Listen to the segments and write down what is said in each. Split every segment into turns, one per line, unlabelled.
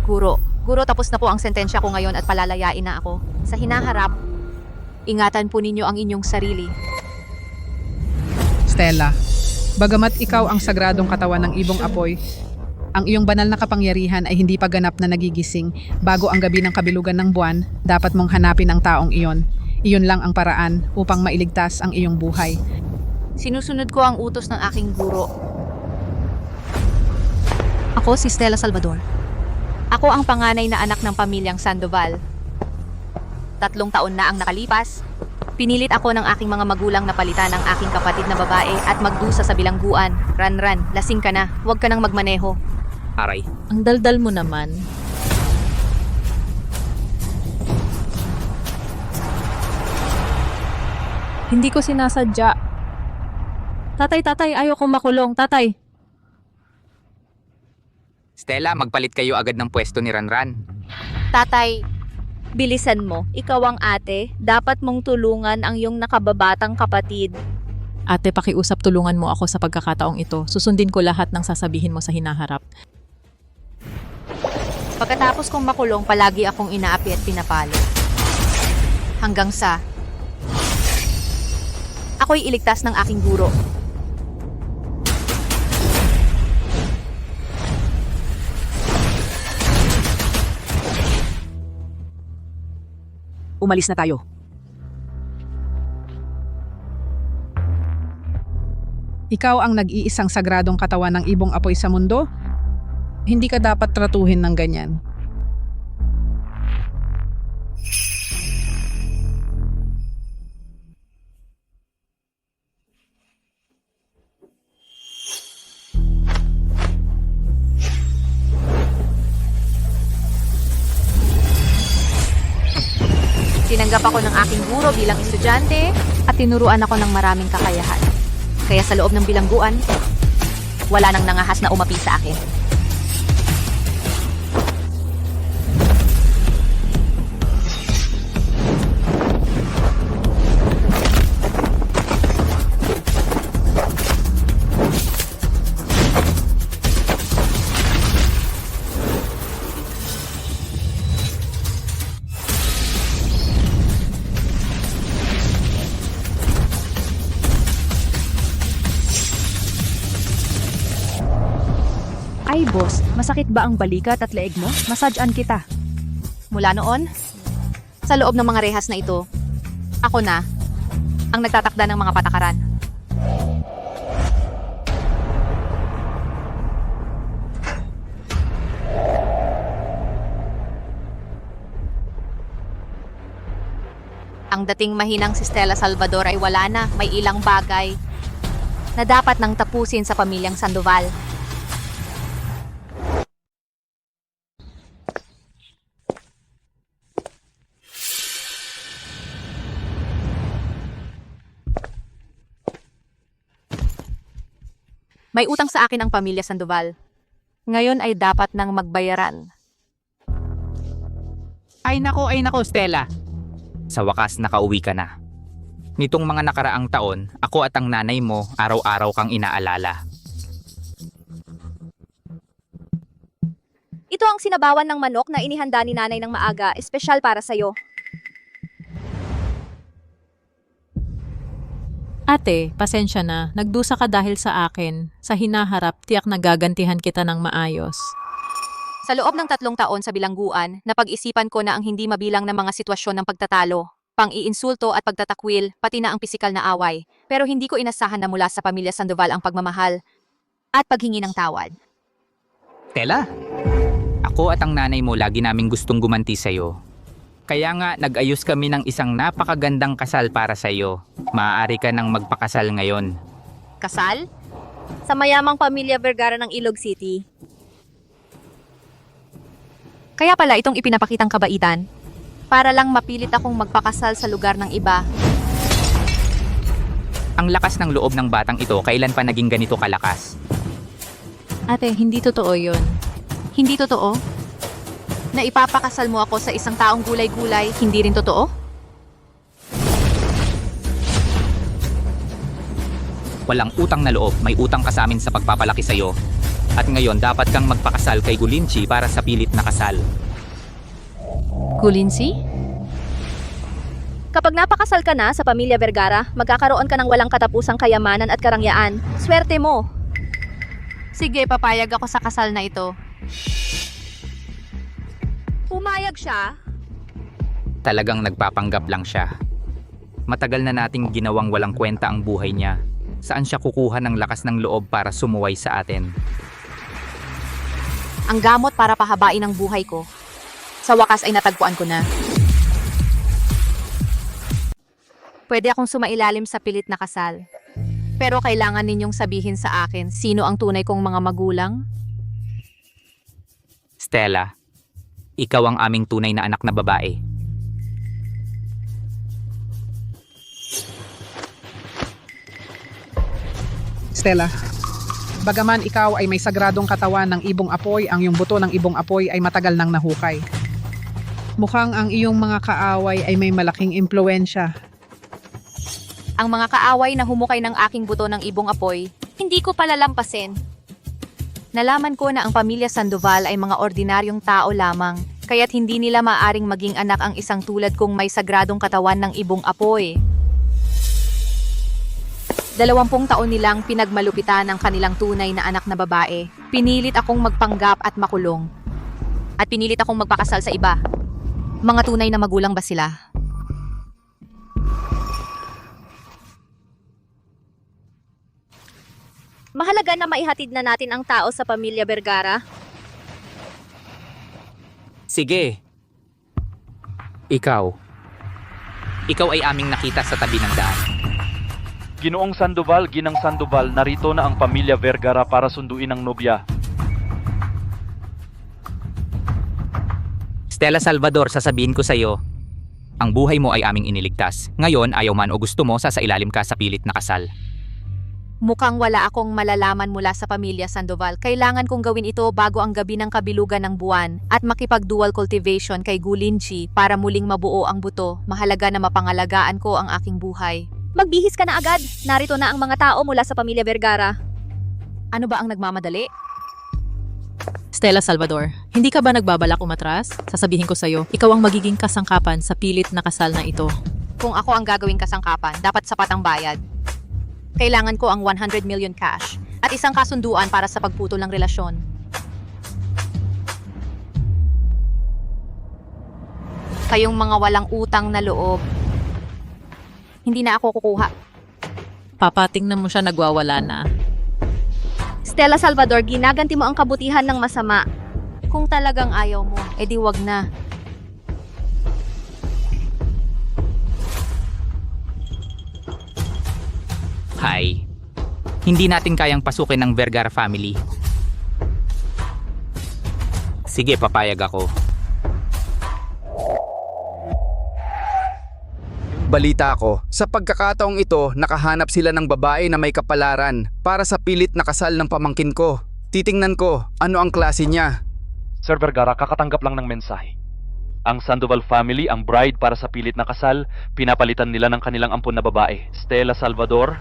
Guro, tapos na po ang sentensya ko ngayon at palalayain na ako. Sa hinaharap, ingatan po ninyo ang inyong sarili.
Stella, bagamat ikaw ang sagradong katawan ng ibong apoy, ang iyong banal na kapangyarihan ay hindi pa ganap na nagigising bago ang gabi ng kabilugan ng buwan, dapat mong hanapin ang taong iyon. Iyon lang ang paraan upang mailigtas ang iyong buhay.
Sinusunod ko ang utos ng aking guro. Ako si Stella Salvador. Ako ang panganay na anak ng pamilyang Sandoval. 3 taon na ang nakalipas. Pinilit ako ng aking mga magulang na palitan ang aking kapatid na babae at magdusa sa bilangguan. Ran, lasing ka na. Huwag ka nang magmaneho.
Aray.
Ang daldal mo naman. Hindi ko sinasadya. Tatay, ayoko makulong. Tatay.
Stella, magpalit kayo agad ng pwesto ni Ranran.
Tatay, bilisan mo. Ikaw ang ate. Dapat mong tulungan ang iyong nakababatang kapatid.
Ate, pakiusap, tulungan mo ako sa pagkakataong ito. Susundin ko lahat ng sasabihin mo sa hinaharap.
Pagkatapos kong makulong, palagi akong inaapi at pinapalo. Hanggang sa ako'y iligtas ng aking guro.
Umalis na tayo.
Ikaw ang nag-iisang sagradong katawan ng ibong apoy sa mundo? Hindi ka dapat tratuhin ng ganyan.
Tinanggap ako ng aking guro bilang estudyante at tinuruan ako ng maraming kakayahan. Kaya sa loob ng bilangguan, wala nang nangahas na umapi sa akin.
Ay boss, masakit ba ang balikat at leeg mo? Massage-an kita.
Mula noon, sa loob ng mga rehas na ito, ako na ang nagtatakda ng mga patakaran. Ang dating mahinang si Stella Salvador ay wala na. May ilang bagay na dapat nang tapusin sa pamilyang Sandoval. May utang sa akin ang pamilya Sandoval. Ngayon ay dapat nang magbayaran.
Ay nako, Stella. Sa wakas, nakauwi ka na. Nitong mga nakaraang taon, ako at ang nanay mo, araw-araw kang inaalala.
Ito ang sinabawan ng manok na inihanda ni nanay ng maaga, espesyal para sa'yo.
Ate, pasensya na. Nagdusa ka dahil sa akin. Sa hinaharap, tiyak nagagantihan kita ng maayos.
Sa loob ng 3 taon sa bilangguan, napag-isipan ko na ang hindi mabilang na mga sitwasyon ng pagtatalo, pang-iinsulto at pagtatakwil, pati na ang pisikal na away. Pero hindi ko inasahan na mula sa pamilya Sandoval ang pagmamahal at paghingi ng tawad.
Stella, ako at ang nanay mo lagi naming gustong gumanti sa'yo. Kaya nga, nag-ayos kami ng isang napakagandang kasal para sa'yo. Maaari ka nang magpakasal ngayon.
Kasal?
Sa mayamang pamilya Vergara ng Ilog City.
Kaya pala itong ipinapakitang kabaitan, para lang mapilit akong magpakasal sa lugar ng iba.
Ang lakas ng loob ng batang ito, kailan pa naging ganito kalakas?
Ate, hindi totoo yun.
Hindi totoo? Na ipapakasal mo ako sa isang taong gulay-gulay, hindi rin totoo?
Walang utang na loob, may utang ka sa amin sa pagpapalaki sa'yo. At ngayon dapat kang magpakasal kay Gulinchi para sa pilit na kasal.
Gulinsi?
Kapag napakasal ka na sa pamilya Vergara, magkakaroon ka ng walang katapusang kayamanan at karangyaan. Swerte mo!
Sige, papayag ako sa kasal na ito.
Pumayag siya.
Talagang nagpapanggap lang siya. Matagal na nating ginawang walang kwenta ang buhay niya. Saan siya kukuha ng lakas ng loob para sumuway sa atin?
Ang gamot para pahabain ang buhay ko. Sa wakas ay natagpuan ko na. Pwede akong sumailalim sa pilit na kasal. Pero kailangan ninyong sabihin sa akin sino ang tunay kong mga magulang?
Stella, ikaw ang aming tunay na anak na babae.
Stella, bagaman ikaw ay may sagradong katawan ng ibong apoy, ang iyong buto ng ibong apoy ay matagal nang nahukay. Mukhang ang iyong mga kaaway ay may malaking impluensya.
Ang mga kaaway na humukay ng aking buto ng ibong apoy, hindi ko palalampasin. Nalaman ko na ang pamilya Sandoval ay mga ordinaryong tao lamang, kaya't hindi nila maaring maging anak ang isang tulad kong may sagradong katawan ng ibong apoy. 20 taon nilang pinagmalupitan ang kanilang tunay na anak na babae. Pinilit akong magpanggap at makulong. At pinilit akong magpakasal sa iba. Mga tunay na magulang ba sila?
Mahalaga na maihatid na natin ang tao sa pamilya Vergara.
Sige. Ikaw ay aming nakita sa tabi ng daan.
Ginoong Sandoval, Ginang Sandoval, narito na ang pamilya Vergara para sunduin ang nobya.
Stella Salvador, sasabihin ko sa'yo, ang buhay mo ay aming iniligtas. Ngayon, ayaw man o gusto mo, sasailalim ka sa pilit na kasal.
Mukhang wala akong malalaman mula sa pamilya Sandoval. Kailangan kong gawin ito bago ang gabi ng kabilugan ng buwan at makipag-dual cultivation kay Gulinchi para muling mabuo ang buto. Mahalaga na mapangalagaan ko ang aking buhay.
Magbihis ka na agad. Narito na ang mga tao mula sa pamilya Vergara.
Ano ba ang nagmamadali?
Stella Salvador, hindi ka ba nagbabalak umatras? Sasabihin ko sa'yo, ikaw ang magiging kasangkapan sa pilit na kasal na ito.
Kung ako ang gagawing kasangkapan, dapat sapat ang bayad. Kailangan ko ang 100 million cash at isang kasunduan para sa pagputol ng relasyon. Kayong mga walang utang na loob, hindi na ako kukuha.
Papatingnan mo siya nagwawala na.
Stella Salvador, ginaganti mo ang kabutihan ng masama.
Kung talagang ayaw mo, edi wag na.
Hay, hindi natin kayang pasukin ng Vergara family. Sige, papayag ako.
Balita ko, sa pagkakataong ito, nakahanap sila ng babae na may kapalaran para sa pilit na kasal ng pamangkin ko. Titingnan ko, ano ang klase niya.
Sir Vergara, kakatanggap lang ng mensahe. Ang Sandoval family, ang bride para sa pilit na kasal, pinapalitan nila ng kanilang ampon na babae, Stella Salvador.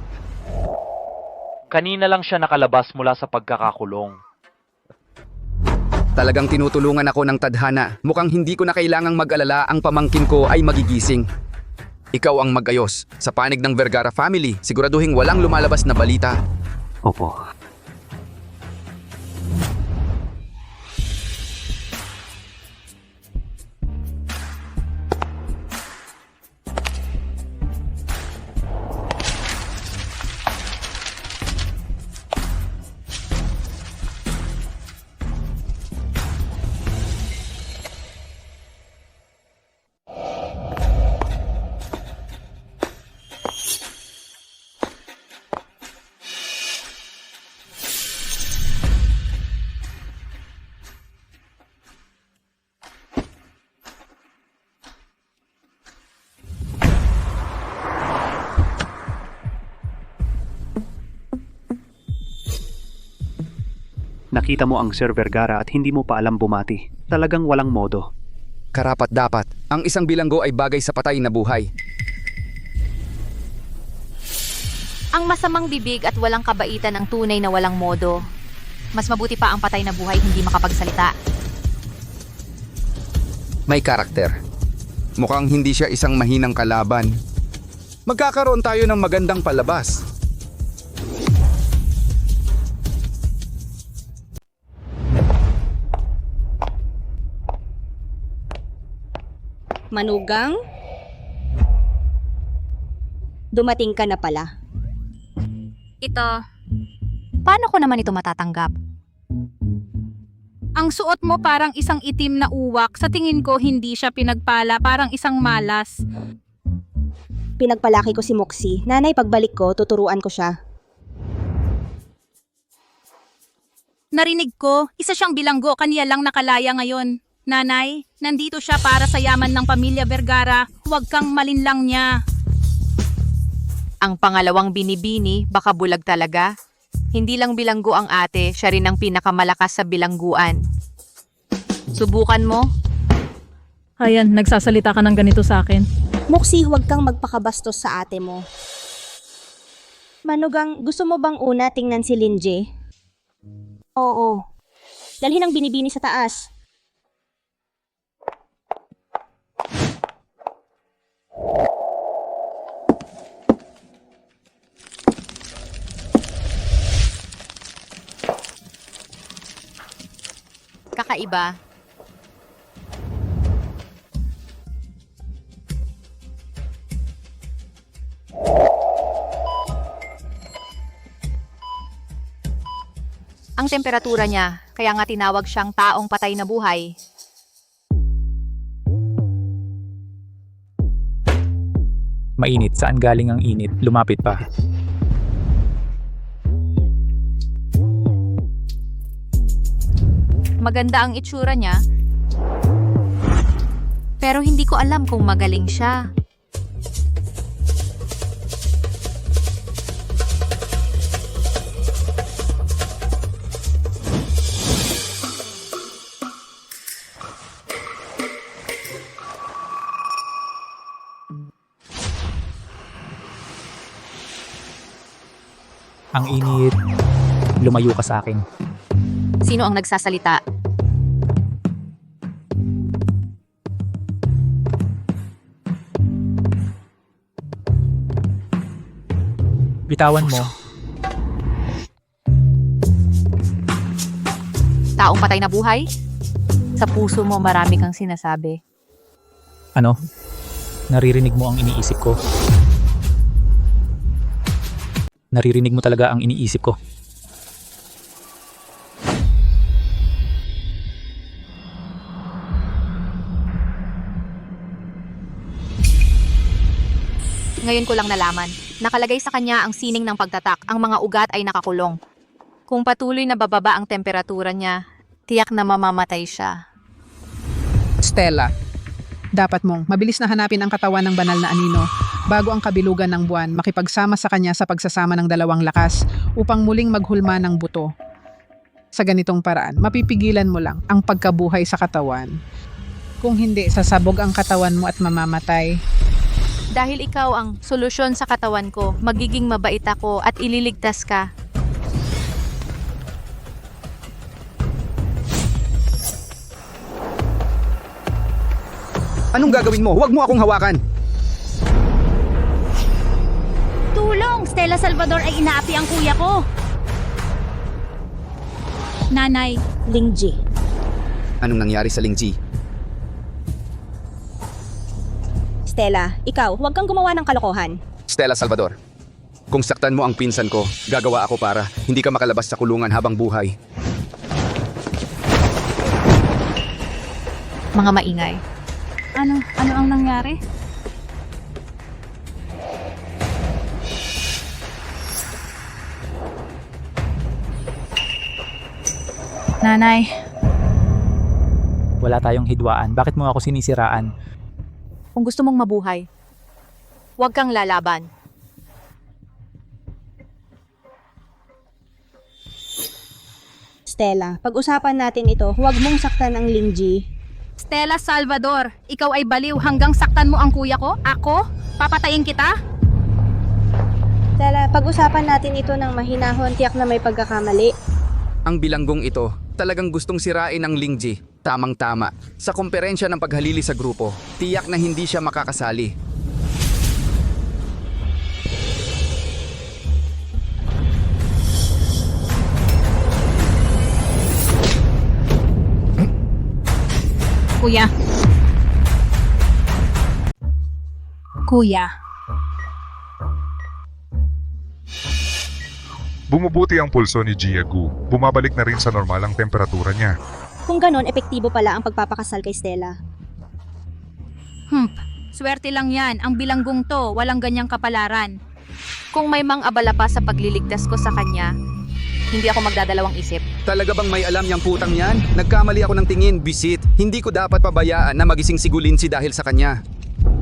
Kanina lang siya nakalabas mula sa pagkakakulong.
Talagang tinutulungan ako ng tadhana. Mukhang hindi ko na kailangang mag-alala, ang pamangkin ko ay magigising. Ikaw ang mag-ayos. Sa panig ng Vergara family, siguraduhin walang lumalabas na balita.
Opo.
Nakita mo ang Sir Vergara at hindi mo pa alam bumati. Talagang walang modo.
Karapat dapat, ang isang bilanggo ay bagay sa patay na buhay.
Ang masamang bibig at walang kabaitan ang tunay na walang modo. Mas mabuti pa ang patay na buhay hindi makapagsalita.
May karakter. Mukhang hindi siya isang mahinang kalaban. Magkakaroon tayo ng magandang palabas.
Manugang? Dumating ka na pala.
Ito,
Paano ko naman ito matatanggap?
Ang suot mo parang isang itim na uwak. Sa tingin ko, hindi siya pinagpala, parang isang malas.
Pinagpalaki ko si Moxie. Nanay, pagbalik ko, tuturuan ko siya.
Narinig ko, isa siyang bilanggo, kanya lang nakalaya ngayon. Nanay, nandito siya para sa yaman ng pamilya Vergara. Huwag kang malinlang niya.
Ang pangalawang binibini, baka bulag talaga. Hindi lang bilanggo ang ate, siya rin ang pinakamalakas sa bilangguan. Subukan mo?
Ayan, nagsasalita ka ng ganito sa akin.
Moxie, huwag kang magpakabastos sa ate mo. Manugang, gusto mo bang una tingnan si Linje? Oo. Dalhin ang binibini sa taas.
Kakaiba. Ang temperatura niya, kaya nga tinawag siyang taong patay na buhay.
Mainit. Saan galing ang init? Lumapit pa.
Maganda ang itsura niya. Pero hindi ko alam kung magaling siya.
Ang init. Lumayo ka sa akin.
Sino ang nagsasalita?
Bitawan mo.
Taong patay na buhay? Sa puso mo marami kang sinasabi.
Ano? Naririnig mo ang iniisip ko. Naririnig mo talaga ang iniisip ko.
Ngayon ko lang nalaman. Nakalagay sa kanya ang sining ng pagtatak. Ang mga ugat ay nakakulong. Kung patuloy na bababa ang temperatura niya, tiyak na mamamatay siya.
Stella, dapat mong mabilis na hanapin ang katawan ng banal na anino bago ang kabilugan ng buwan makipagsama sa kanya sa pagsasama ng dalawang lakas upang muling maghulma ng buto. Sa ganitong paraan, mapipigilan mo lang ang pagkabuhay sa katawan. Kung hindi, sasabog ang katawan mo at mamamatay.
Dahil ikaw ang solusyon sa katawan ko, magiging mabait ako at ililigtas ka.
Anong gagawin mo? Huwag mo akong hawakan!
Tulong! Stella Salvador ay inaapi ang kuya ko. Nanay,
Lingji.
Anong nangyari sa Lingji?
Stella, ikaw, huwag kang gumawa ng kalokohan.
Stella Salvador, kung saktan mo ang pinsan ko, gagawa ako para hindi ka makalabas sa kulungan habang buhay.
Mga maingay.
ano ang nangyari? Nanay,
Wala tayong hidwaan. Bakit mo ako sinisiraan?
Kung gusto mong mabuhay, huwag kang lalaban.
Stella, pag-usapan natin ito, huwag mong saktan ang Lingji.
Stella Salvador, ikaw ay baliw hanggang saktan mo ang kuya ko? Ako? Papatayin kita?
Stella, pag-usapan natin ito ng mahinahon, tiyak na may pagkakamali.
Ang bilanggong ito, talagang gustong sirain ang Lingji. Tamang-tama. Sa komperensya ng paghalili sa grupo, tiyak na hindi siya makakasali.
Kuya. Kuya.
Bumubuti ang pulso ni Jiagu. Bumabalik na rin sa normal ang temperatura niya.
Kung ganon, epektibo pala ang pagpapakasal kay Stella.
Swerte lang yan. Ang bilanggong to, walang ganyang kapalaran.
Kung may mang-abala pa sa pagliligtas ko sa kanya, hindi ako magdadalawang isip.
Talaga bang may alam yang putang yan? Nagkamali ako ng tingin, bisit. Hindi ko dapat pabayaan na magising si Gulinsi dahil sa kanya.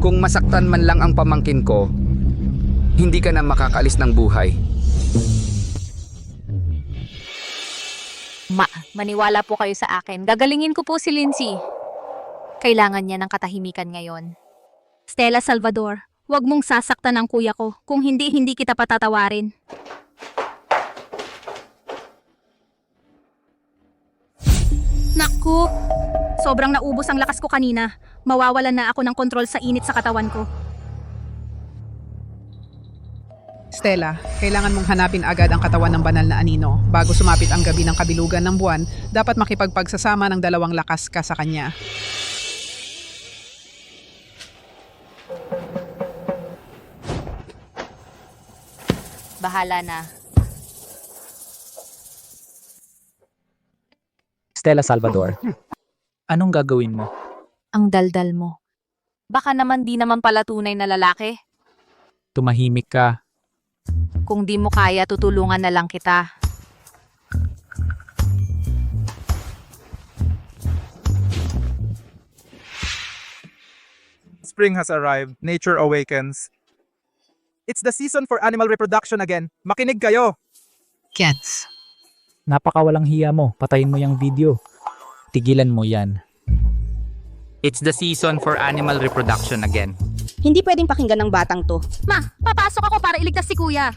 Kung masaktan man lang ang pamangkin ko, hindi ka na makakaalis ng buhay.
Maniwala po kayo sa akin. Gagalingin ko po si Lindsay. Kailangan niya ng katahimikan ngayon.
Stella Salvador, huwag mong sasaktan ang kuya ko. Kung hindi, hindi kita patatawarin. Naku! Sobrang naubos ang lakas ko kanina. Mawawalan na ako ng kontrol sa init sa katawan ko.
Stella, kailangan mong hanapin agad ang katawan ng banal na anino. Bago sumapit ang gabi ng kabilugan ng buwan, dapat makipagpagsasama ng dalawang lakas ka sa kanya.
Bahala na.
Stella Salvador, anong gagawin mo?
Ang daldal mo. Baka naman di naman pala tunay na lalaki.
Tumahimik ka.
Kung di mo kaya, tutulungan na lang kita.
Spring has arrived. Nature awakens. It's the season for animal reproduction again. Makinig kayo!
Cats.
Napakawalang hiya mo. Patayin mo yung video. Tigilan mo yan. It's the season for animal reproduction again.
Hindi pwedeng pakinggan ng batang to.
Ma, papasok ako para iligtas si kuya.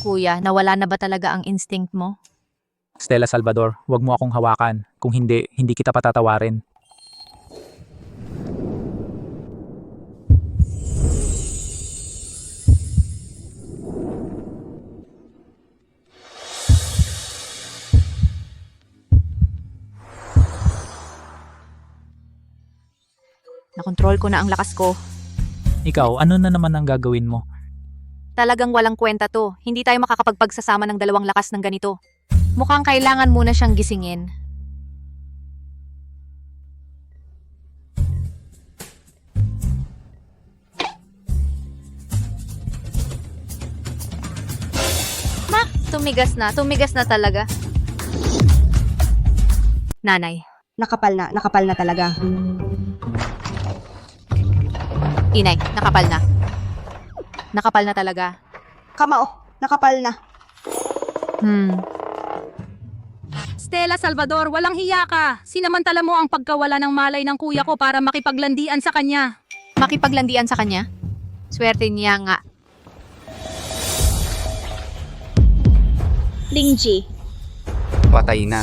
Kuya, nawala na ba talaga ang instinct mo?
Stella Salvador, huwag mo akong hawakan. Kung hindi, hindi kita patatawarin.
Nakontrol ko na ang lakas ko.
Ikaw, ano na naman ang gagawin mo?
Talagang walang kwenta to. Hindi tayo makakapagpagsasama ng dalawang lakas ng ganito. Mukhang kailangan muna siyang gisingin. Ma, tumigas na talaga. Nanay,
Nakapal na talaga.
inay, nakapal na. Nakapal na talaga.
Kamao, nakapal na.
Stella Salvador, walang hiya ka. Sinamantala mo ang pagkawala ng malay ng kuya ko para makipaglandian sa kanya.
Makipaglandian sa kanya? Swerte niya nga.
Lingji,
Patay na.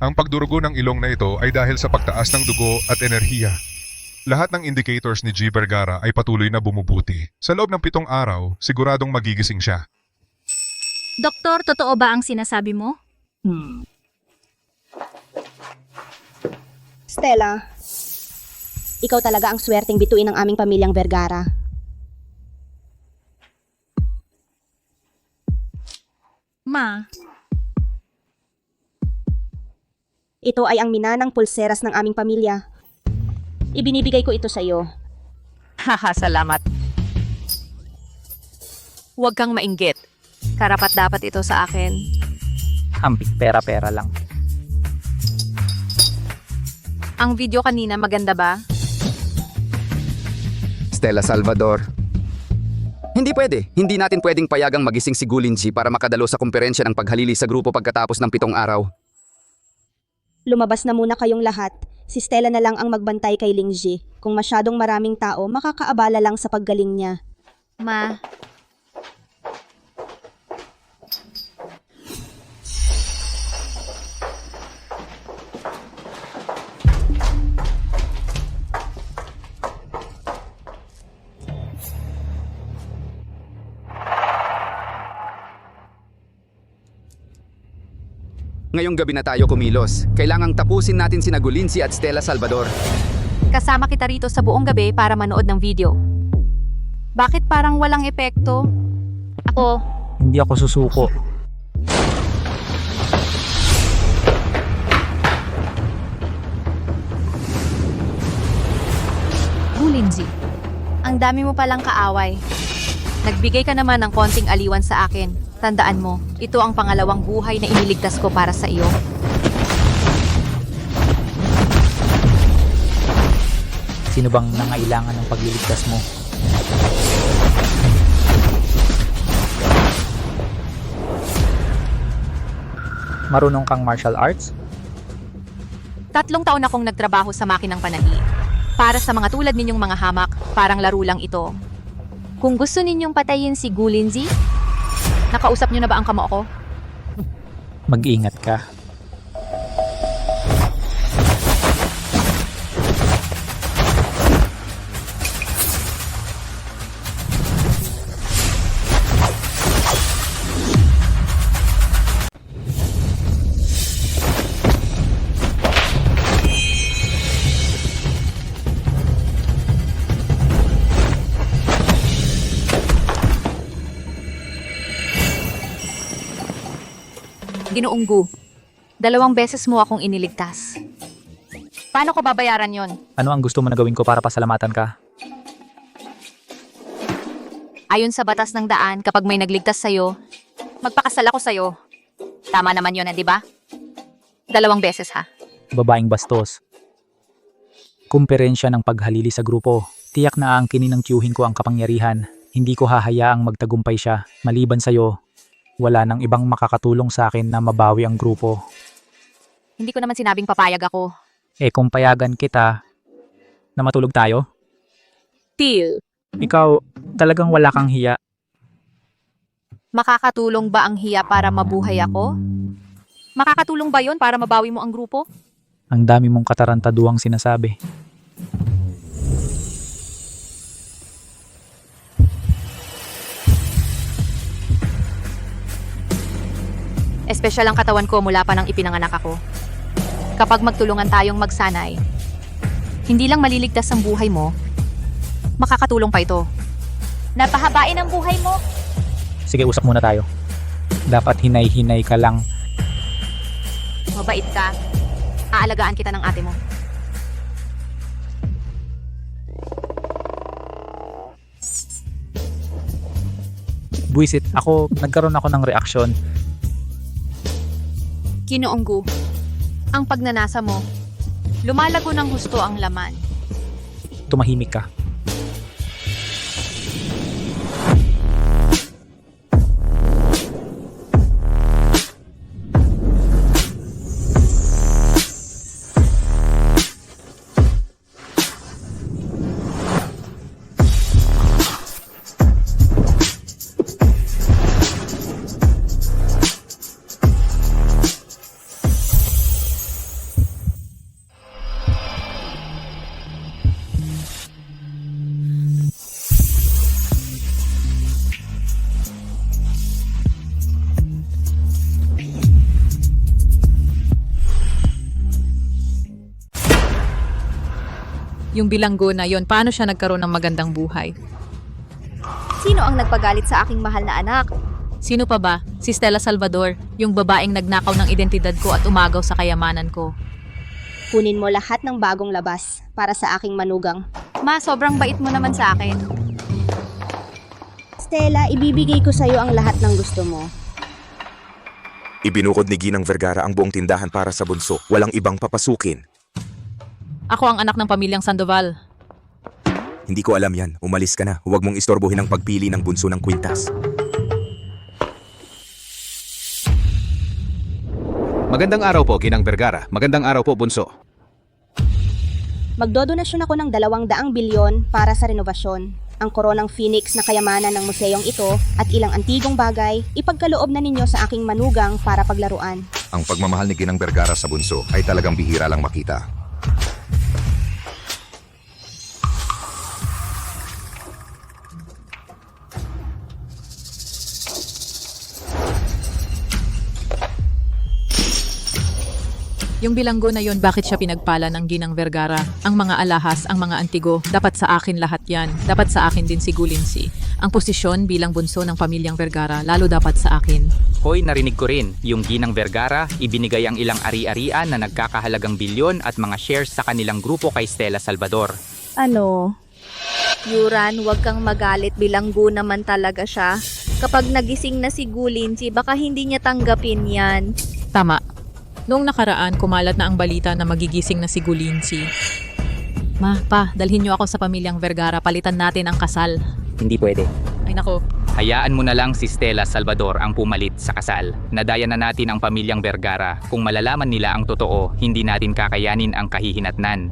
Ang pagdurugo ng ilong na ito ay dahil sa pagtaas ng dugo at enerhiya. Lahat ng indicators ni G. Vergara ay patuloy na bumubuti. Sa loob ng 7 araw, siguradong magigising siya.
Doktor, totoo ba ang sinasabi mo?
Stella, ikaw talaga ang swerteng bituin ng aming pamilyang Vergara.
Ma,
Ito ay ang minanang pulseras ng aming pamilya. Ibinibigay ko ito sa iyo.
Haha, salamat. Huwag kang mainggit. Karapat dapat ito sa akin.
Hambing pera-pera lang.
Ang video kanina maganda ba?
Stella Salvador. Hindi pwede. Hindi natin pwedeng payagang magising si Gulinji para makadalo sa komperensya ng paghalili sa grupo pagkatapos ng 7 araw.
Lumabas na muna kayong lahat. Si Stella na lang ang magbantay kay Lingji. Kung masyadong maraming tao, makakaabala lang sa paggaling niya.
Ma,
Ngayong gabi na tayo kumilos. Kailangang tapusin natin si Nagulinsi at Stella Salvador.
Kasama kita rito sa buong gabi para manood ng video. Bakit parang walang epekto?
ako,
Hindi ako susuko.
Lindsay, ang dami mo palang kaaway. Nagbigay ka naman ng konting aliwan sa akin. Tandaan mo, ito ang pangalawang buhay na iniligtas ko para sa iyo.
Sino bang nangailangan ng pagliligtas mo? Marunong kang martial arts?
3 taon akong nagtrabaho sa makinang panahi. Para sa mga tulad ninyong mga hamak, parang laro lang ito.
kung gusto ninyong patayin si Gulinzi,
Nakausap niyo na ba ang kamo ko?
Mag-ingat ka.
Ginoong Gu, 2 beses mo akong iniligtas. Paano ko babayaran yon?
Ano ang gusto mo na gawin ko para pasalamatan ka?
Ayon sa batas ng daan, kapag may nagligtas sa'yo, magpakasal ako sa'yo. Tama naman yun, di ba? 2 beses ha.
Babaeng bastos. Kumperensya ng paghalili sa grupo. Tiyak na aangkinin ng tiyuhin ko ang kapangyarihan. Hindi ko hahayaang magtagumpay siya. Maliban sa'yo, wala nang ibang makakatulong sa akin na mabawi ang grupo.
Hindi ko naman sinabing papayag ako.
Kung payagan kita, na matulog tayo?
Til,
Ikaw, talagang wala kang hiya.
makakatulong ba ang hiya para mabuhay ako? Makakatulong ba yon para mabawi mo ang grupo?
Ang dami mong katarantaduang sinasabi.
Espesyal ang katawan ko mula pa nang ipinanganak ako. Kapag magtulungan tayong magsanay, hindi lang maliligtas ang buhay mo, makakatulong pa ito.
napahabain ang buhay mo.
Sige, usap muna tayo. Dapat hinay-hinay ka lang.
Mabait ka. Aalagaan kita ng ate mo.
Buisit, nagkaroon ako ng reaksyon.
Ginoong Gu, ang pagnanasa mo, lumalago ng husto ang laman.
Tumahimik ka.
Yung bilanggo na yon, paano siya nagkaroon ng magandang buhay?
Sino ang nagpagalit sa aking mahal na anak?
Sino pa ba? Si Stella Salvador, yung babaeng nagnakaw ng identidad ko at umagaw sa kayamanan ko.
Kunin mo lahat ng bagong labas para sa aking manugang.
Ma, sobrang bait mo naman sa akin.
Stella, ibibigay ko sa'yo ang lahat ng gusto mo.
Ibinukod ni Ginang Vergara ang buong tindahan para sa bunso. Walang ibang papasukin.
Ako ang anak ng pamilyang Sandoval.
Hindi ko alam yan. Umalis ka na. Huwag mong istorbohin ang pagpili ng bunso ng kwintas.
Magandang araw po, Ginang Vergara. Magandang araw po, Bunso.
Magdodonasyon ako ng 200 bilyon para sa renovasyon. Ang koronang Phoenix na kayamanan ng museyong ito at ilang antigong bagay, ipagkaloob na ninyo sa aking manugang para paglaruan.
Ang pagmamahal ni Ginang Vergara sa bunso ay talagang bihira lang makita.
Yung bilanggo na yon, bakit siya pinagpala ng Ginang Vergara? Ang mga alahas, ang mga antigo, dapat sa akin lahat yan. Dapat sa akin din si Gulinsi. Ang posisyon bilang bunso ng pamilyang Vergara, lalo dapat sa akin.
Hoy, narinig ko rin, yung Ginang Vergara, ibinigay ang ilang ari-arian na nagkakahalagang bilyon at mga shares sa kanilang grupo kay Stella Salvador.
Ano? Yuran, huwag kang magalit, bilanggo naman talaga siya. Kapag nagising na si Gulinsi, baka hindi niya tanggapin yan.
Tama. Noong nakaraan, kumalat na ang balita na magigising na si Gulinsi. Ma, pa, dalhin niyo ako sa pamilyang Vergara, palitan natin ang kasal.
Hindi pwede.
Ay nako.
Hayaan mo na lang si Stella Salvador ang pumalit sa kasal. Nadaya na natin ang pamilyang Vergara. Kung malalaman nila ang totoo, hindi natin kakayanin ang kahihinatnan.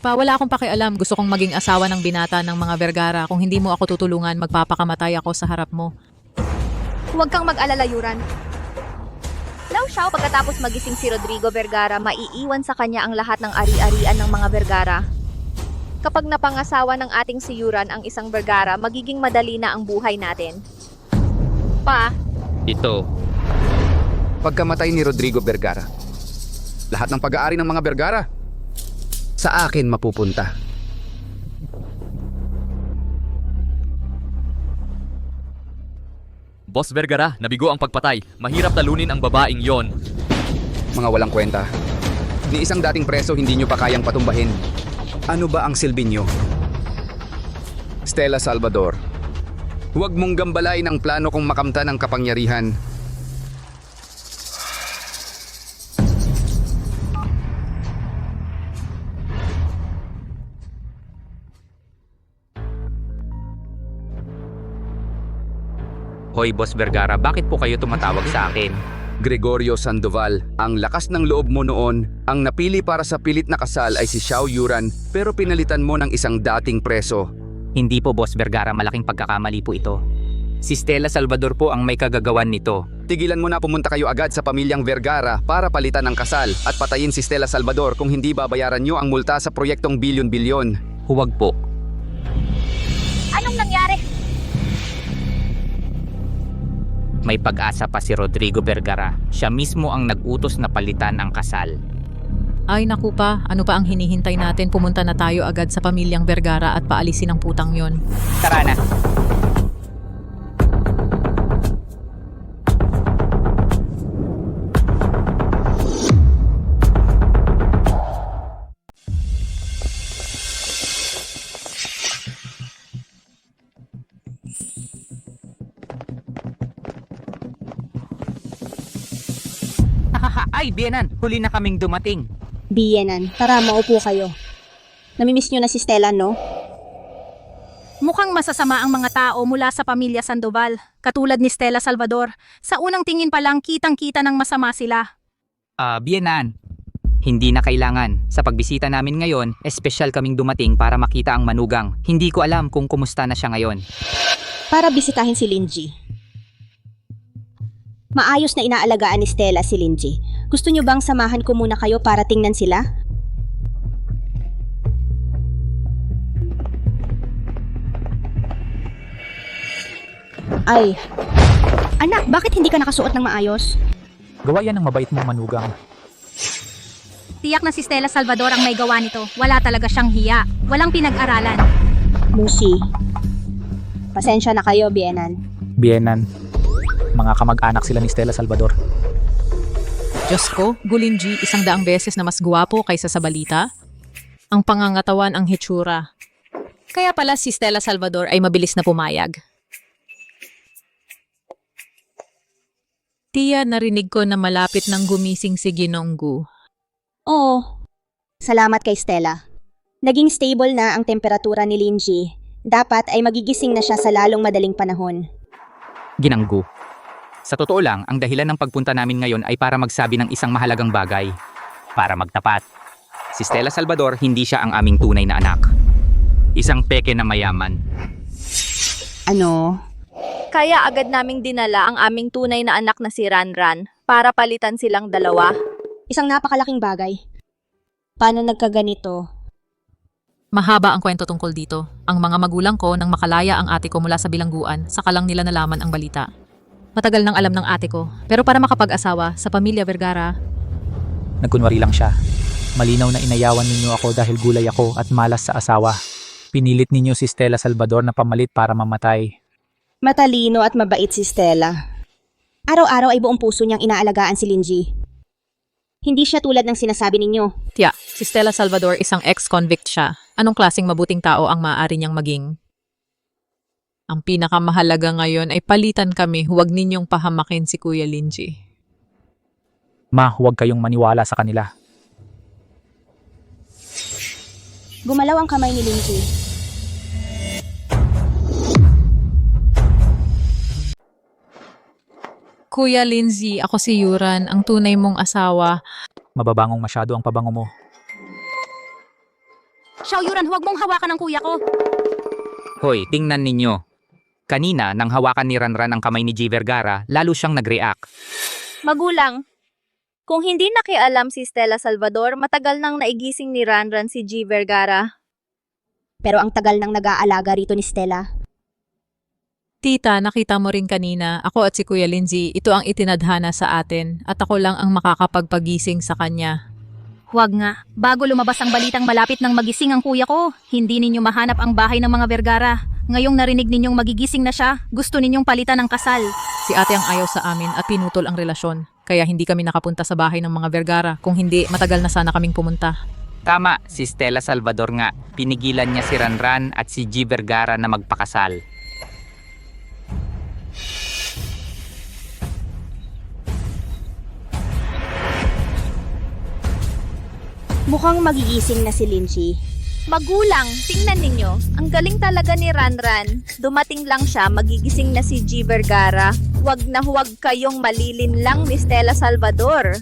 Pa, wala akong pakialam. Gusto kong maging asawa ng binata ng mga Vergara. Kung hindi mo ako tutulungan, magpapakamatay ako sa harap mo.
Huwag kang mag-alala, Yuran. Law pagkatapos magising si Rodrigo Vergara, maiiwan sa kanya ang lahat ng ari-arian ng mga Vergara. Kapag napangasawa ng ating si Yuran ang isang Vergara, magiging madali na ang buhay natin. Pa,
Ito.
Pagkamatay ni Rodrigo Vergara, lahat ng pag-aari ng mga Vergara sa akin mapupunta.
Boss Vergara, nabigo ang pagpatay. Mahirap talunin ang babaeng yon.
Mga walang kwenta. Ni isang dating preso hindi nyo pa kayang patumbahin. Ano ba ang silbi nyo? Stella Salvador, huwag mong gambalain ang plano kong makamtan ang kapangyarihan.
Hoy, Boss Vergara, bakit po kayo tumatawag sa akin?
Gregorio Sandoval, ang lakas ng loob mo noon, ang napili para sa pilit na kasal ay si Xiao Yuran, pero pinalitan mo ng isang dating preso.
Hindi po, Boss Vergara, malaking pagkakamali po ito. Si Stella Salvador po ang may kagagawan nito.
Tigilan mo na, pumunta kayo agad sa pamilyang Vergara para palitan ng kasal at patayin si Stella Salvador kung hindi babayaran nyo ang multa sa proyektong bilyon-bilyon.
Huwag po.
anong nangyari?
May pag-asa pa si Rodrigo Vergara. Siya mismo ang nag-utos na palitan ang kasal.
Ay naku pa, ano pa ang hinihintay natin? Pumunta na tayo agad sa pamilyang Vergara at paalisin ang putang yon.
Tara na. Ay, Bienan, huli na kaming dumating.
Bienan, tara maupo kayo. Namimiss nyo na si Stella, no?
Mukhang masasama ang mga tao mula sa pamilya Sandoval, katulad ni Stella Salvador. Sa unang tingin pa lang kitang-kita ng masama sila.
Bienan, hindi na kailangan. Sa pagbisita namin ngayon, espesyal kaming dumating para makita ang manugang. Hindi ko alam kung kumusta na siya ngayon.
Para bisitahin si Linji. Maayos na inaalagaan ni Stella si Linji. Gusto nyo bang samahan ko muna kayo para tingnan sila? Ay. Anak, bakit hindi ka nakasuot ng maayos?
Gawa yan ng mabait mong manugang.
Tiyak na si Stella Salvador ang may gawa nito. Wala talaga siyang hiya. Walang pinag-aralan.
Musi. Pasensya na kayo, Bienan.
Bienan. Mga kamag-anak sila ni Stella Salvador.
Diyos ko, Gulinji, 100 beses na mas guwapo kaysa sa balita. Ang pangangatawan, ang hitsura. Kaya pala si Stella Salvador ay mabilis na pumayag. Tia, narinig ko na malapit nang gumising si Ginonggu.
Oo. Salamat kay Stella. Naging stable na ang temperatura ni Linji. Dapat ay magigising na siya sa lalong madaling panahon.
Ginanggu. Sa totoo lang, ang dahilan ng pagpunta namin ngayon ay para magsabi ng isang mahalagang bagay. Para magtapat. Si Stella Salvador, hindi siya ang aming tunay na anak. Isang peke na mayaman.
Ano?
Kaya agad naming dinala ang aming tunay na anak na si Ranran para palitan silang dalawa.
Isang napakalaking bagay. Paano nagkaganito?
Mahaba ang kwento tungkol dito. Ang mga magulang ko nang makalaya ang ate ko mula sa bilangguan, saka lang nila nalaman ang balita. Matagal nang alam ng ate ko, pero para makapag-asawa sa pamilya Vergara,
Nagkunwari lang siya. Malinaw na inayawan ninyo ako dahil gulay ako at malas sa asawa. Pinilit ninyo si Stella Salvador na pamalit para mamatay.
Matalino at mabait si Stella. Araw-araw ay buong puso niyang inaalagaan si Linji. Hindi siya tulad ng sinasabi ninyo.
Tiya, si Stella Salvador isang ex-convict siya. Anong klaseng mabuting tao ang maaari niyang maging? Ang pinakamahalaga ngayon ay palitan kami, huwag ninyong pahamakin si Kuya Linji.
Ma, huwag kayong maniwala sa kanila.
Gumalaw ang kamay ni Linji.
Kuya Lindsay, ako si Yuran, ang tunay mong asawa.
Mababangong masyado ang pabango mo.
Xiaoyuran, huwag mong hawakan ang kuya ko.
Hoy, tingnan ninyo. Kanina, nang hawakan ni Ranran ang kamay ni G. Vergara, lalo siyang nag-react.
Magulang, kung hindi nakialam si Stella Salvador, matagal nang naigising ni Ranran si G. Vergara.
Pero ang tagal nang nag-aalaga rito ni Stella.
Tita, nakita mo rin kanina, ako at si Kuya Lindsay, ito ang itinadhana sa atin at ako lang ang makakapagpagising sa kanya.
Huwag nga. Bago lumabas ang balitang malapit ng magising ang kuya ko, hindi ninyo mahanap ang bahay ng mga Vergara. Ngayong narinig ninyong magigising na siya, gusto ninyong palitan ng kasal.
Si ate ang ayaw sa amin at pinutol ang relasyon. Kaya hindi kami nakapunta sa bahay ng mga Vergara. Kung hindi, matagal na sana kaming pumunta.
Tama, si Stella Salvador nga. Pinigilan niya si Ranran at si G. Vergara na magpakasal.
Mukhang magigising na si Linji.
Magulang, tingnan ninyo. Ang galing talaga ni Ranran. Dumating lang siya, magigising na si G. Vergara. Huwag na huwag kayong malilin lang ni Stella Salvador.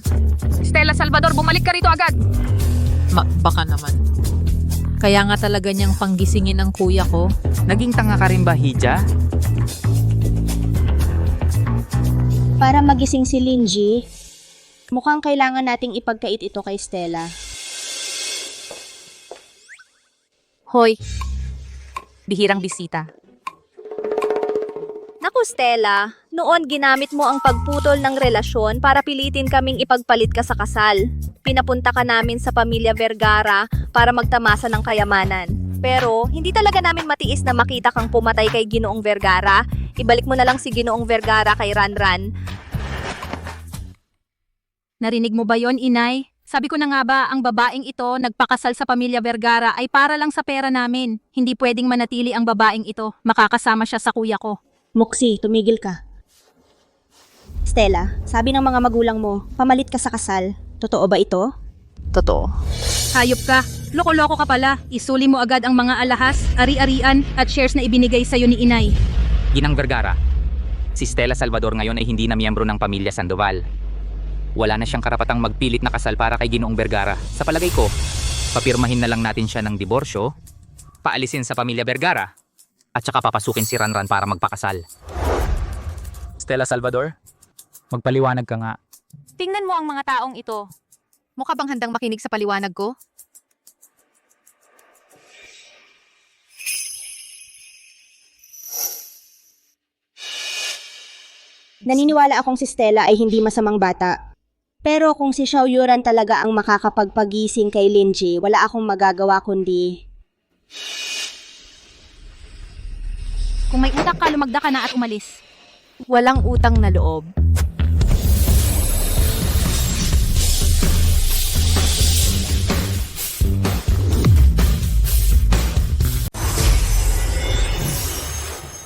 Stella Salvador, bumalik ka rito agad.
Baka naman. Kaya nga talaga niyang panggisingin ang kuya ko.
Naging tanga ka rin ba, Hija?
Para magising si Linji, mukhang kailangan nating ipagkait ito kay Stella.
Hoy, bihirang bisita.
Naku Stella, noon ginamit mo ang pagputol ng relasyon para pilitin kaming ipagpalit ka sa kasal. Pinapunta ka namin sa pamilya Vergara para magtamasa ng kayamanan. Pero hindi talaga namin matiis na makita kang pumatay kay Ginoong Vergara. Ibalik mo na lang si Ginoong Vergara kay Ranran.
Narinig mo ba yon, Inay? Sabi ko na nga ba, ang babaeng ito nagpakasal sa pamilya Vergara ay para lang sa pera namin. Hindi pwedeng manatili ang babaeng ito. Makakasama siya sa kuya ko.
Moxie, tumigil ka. Stella, sabi ng mga magulang mo, pamalit ka sa kasal. Totoo ba ito?
Totoo.
Hayop ka. Loko-loko ka pala. Isuli mo agad ang mga alahas, ari-arian at shares na ibinigay sa'yo ni Inay.
Ginang Vergara, si Stella Salvador ngayon ay hindi na miyembro ng pamilya Sandoval. Wala na siyang karapatang magpilit na kasal para kay Ginoong Vergara. Sa palagay ko, papirmahin na lang natin siya ng diborsyo, paalisin sa pamilya Vergara, at saka papasukin si Ranran para magpakasal.
Stella Salvador, magpaliwanag ka nga.
Tingnan mo ang mga taong ito. Mukha bang handang makinig sa paliwanag ko?
Naniniwala akong si Stella ay hindi masamang bata. Pero kung si Xiaoyuran talaga ang makakapagpagising kay Linji, wala akong magagawa kundi...
Kung may utak ka, lumagda ka na at umalis.
Walang utang na loob.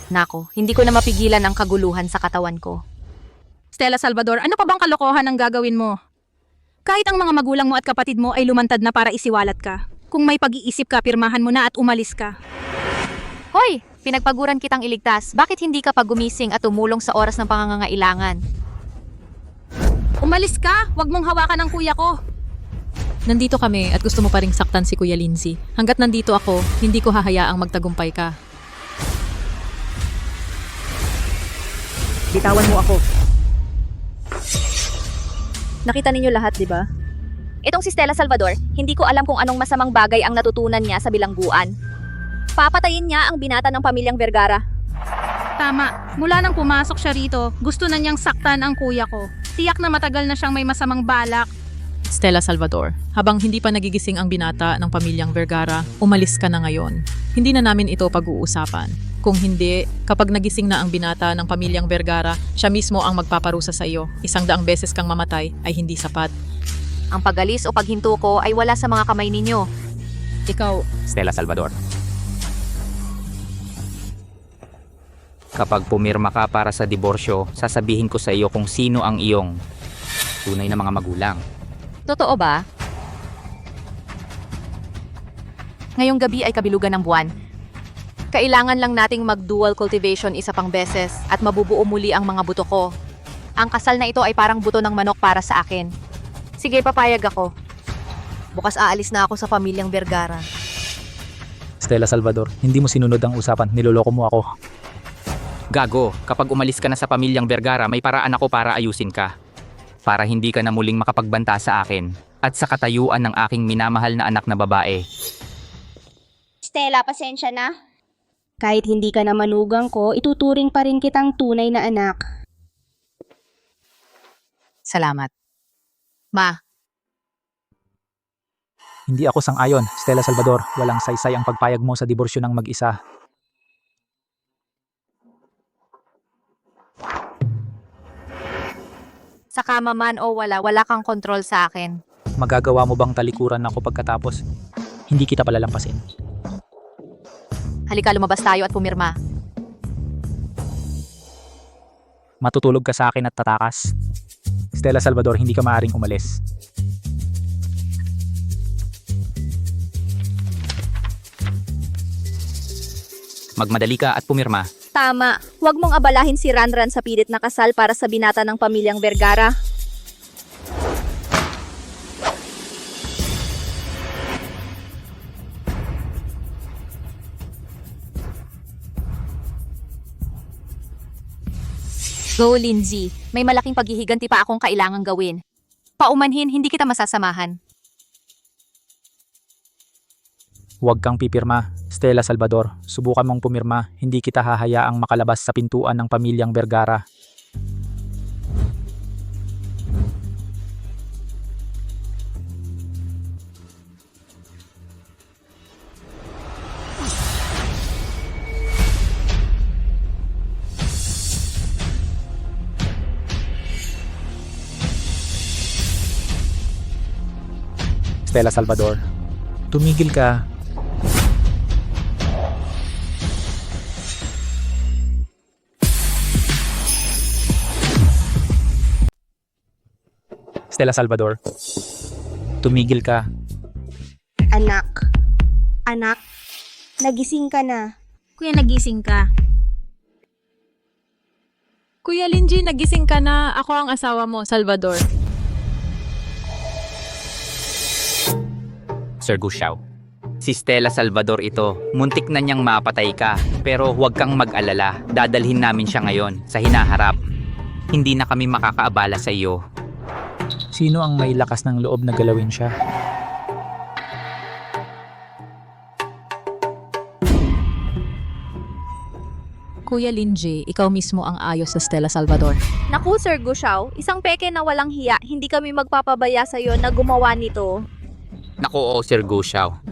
Nako, hindi ko na mapigilan ang kaguluhan sa katawan ko.
Stella Salvador, ano pa bang kalokohan ang gagawin mo? Kahit ang mga magulang mo at kapatid mo ay lumantad na para isiwalat ka. Kung may pag-iisip ka, pirmahan mo na at umalis ka.
Hoy! Pinagpaguran kitang iligtas. Bakit hindi ka pa gumising at tumulong sa oras ng pangangailangan?
Umalis ka! Huwag mong hawakan ang kuya ko!
Nandito kami at gusto mo pa ring saktan si Kuya Lindsay. Hanggat nandito ako, hindi ko hahayaang magtagumpay ka.
Bitawan mo ako.
Nakita ninyo lahat, di ba? Itong si Stella Salvador, hindi ko alam kung anong masamang bagay ang natutunan niya sa bilangguan. Papatayin niya ang binata ng pamilyang Vergara.
Tama. Mula nang pumasok siya rito, gusto na niyang saktan ang kuya ko. Tiyak na matagal na siyang may masamang balak.
Stella Salvador, habang hindi pa nagigising ang binata ng pamilyang Vergara, umalis ka na ngayon. Hindi na namin ito pag-uusapan. Kung hindi, kapag nagising na ang binata ng pamilyang Vergara, siya mismo ang magpaparusa sa iyo. 100 beses kang mamatay ay hindi sapat.
Ang pagalis o paghinto ko ay wala sa mga kamay ninyo.
Ikaw,
Stella Salvador. Kapag pumirma ka para sa diborsyo, sasabihin ko sa iyo kung sino ang iyong tunay na mga magulang.
Totoo ba? Ngayong gabi ay kabilugan ng buwan. Kailangan lang nating mag-dual cultivation isa pang beses at mabubuo muli ang mga buto ko. Ang kasal na ito ay parang buto ng manok para sa akin. Sige, papayag ako. Bukas aalis na ako sa pamilyang Vergara.
Stella Salvador, hindi mo sinunod ang usapan. Niloloko mo ako.
Gago, kapag umalis ka na sa pamilyang Vergara, may paraan ako para ayusin ka. Para hindi ka na muling makapagbanta sa akin at sa katayuan ng aking minamahal na anak na babae.
Stella, pasensya na. Kahit hindi ka na manugang ko, ituturing pa rin kitang tunay na anak.
Salamat. Ma,
Hindi ako sang-ayon, Stella Salvador. Walang saysay ang pagpayag mo sa diborsyo ng mag-isa.
sa kama man o wala kang kontrol sa akin.
Magagawa mo bang talikuran ako pagkatapos? Hindi kita palalampasin.
Halika, lumabas tayo at pumirma.
Matutulog ka sa akin at tatakas. Stella Salvador, hindi ka maaaring umalis.
Magmadali ka at pumirma.
Tama, huwag mong abalahin si Ranran sa pilit na kasal para sa binata ng pamilyang Vergara.
Go, Lindsay. May malaking paghihiganti pa akong kailangang gawin. Paumanhin, hindi kita masasamahan.
Huwag kang pipirma, Stella Salvador. Subukan mong pumirma, hindi kita hahayaang makalabas sa pintuan ng pamilyang Vergara. Stella Salvador, tumigil ka. Stella Salvador, tumigil ka.
Anak. Anak, nagising ka na.
Kuya, nagising ka.
Kuya Lindsay, nagising ka na. Ako ang asawa mo, Salvador.
Sir Gushao. Si Stella Salvador ito. Muntik na niyang mapatay ka. Pero huwag kang mag-alala. Dadalhin namin siya ngayon sa hinaharap. Hindi na kami makakaabala sa iyo.
Sino ang may lakas ng loob na galawin siya?
Kuya Lindsay, ikaw mismo ang ayos sa Stella Salvador.
Naku, Sir Gushao, isang peke na walang hiya, hindi kami magpapabaya sa'yo na gumawa nito.
Naku, Sir Gushao.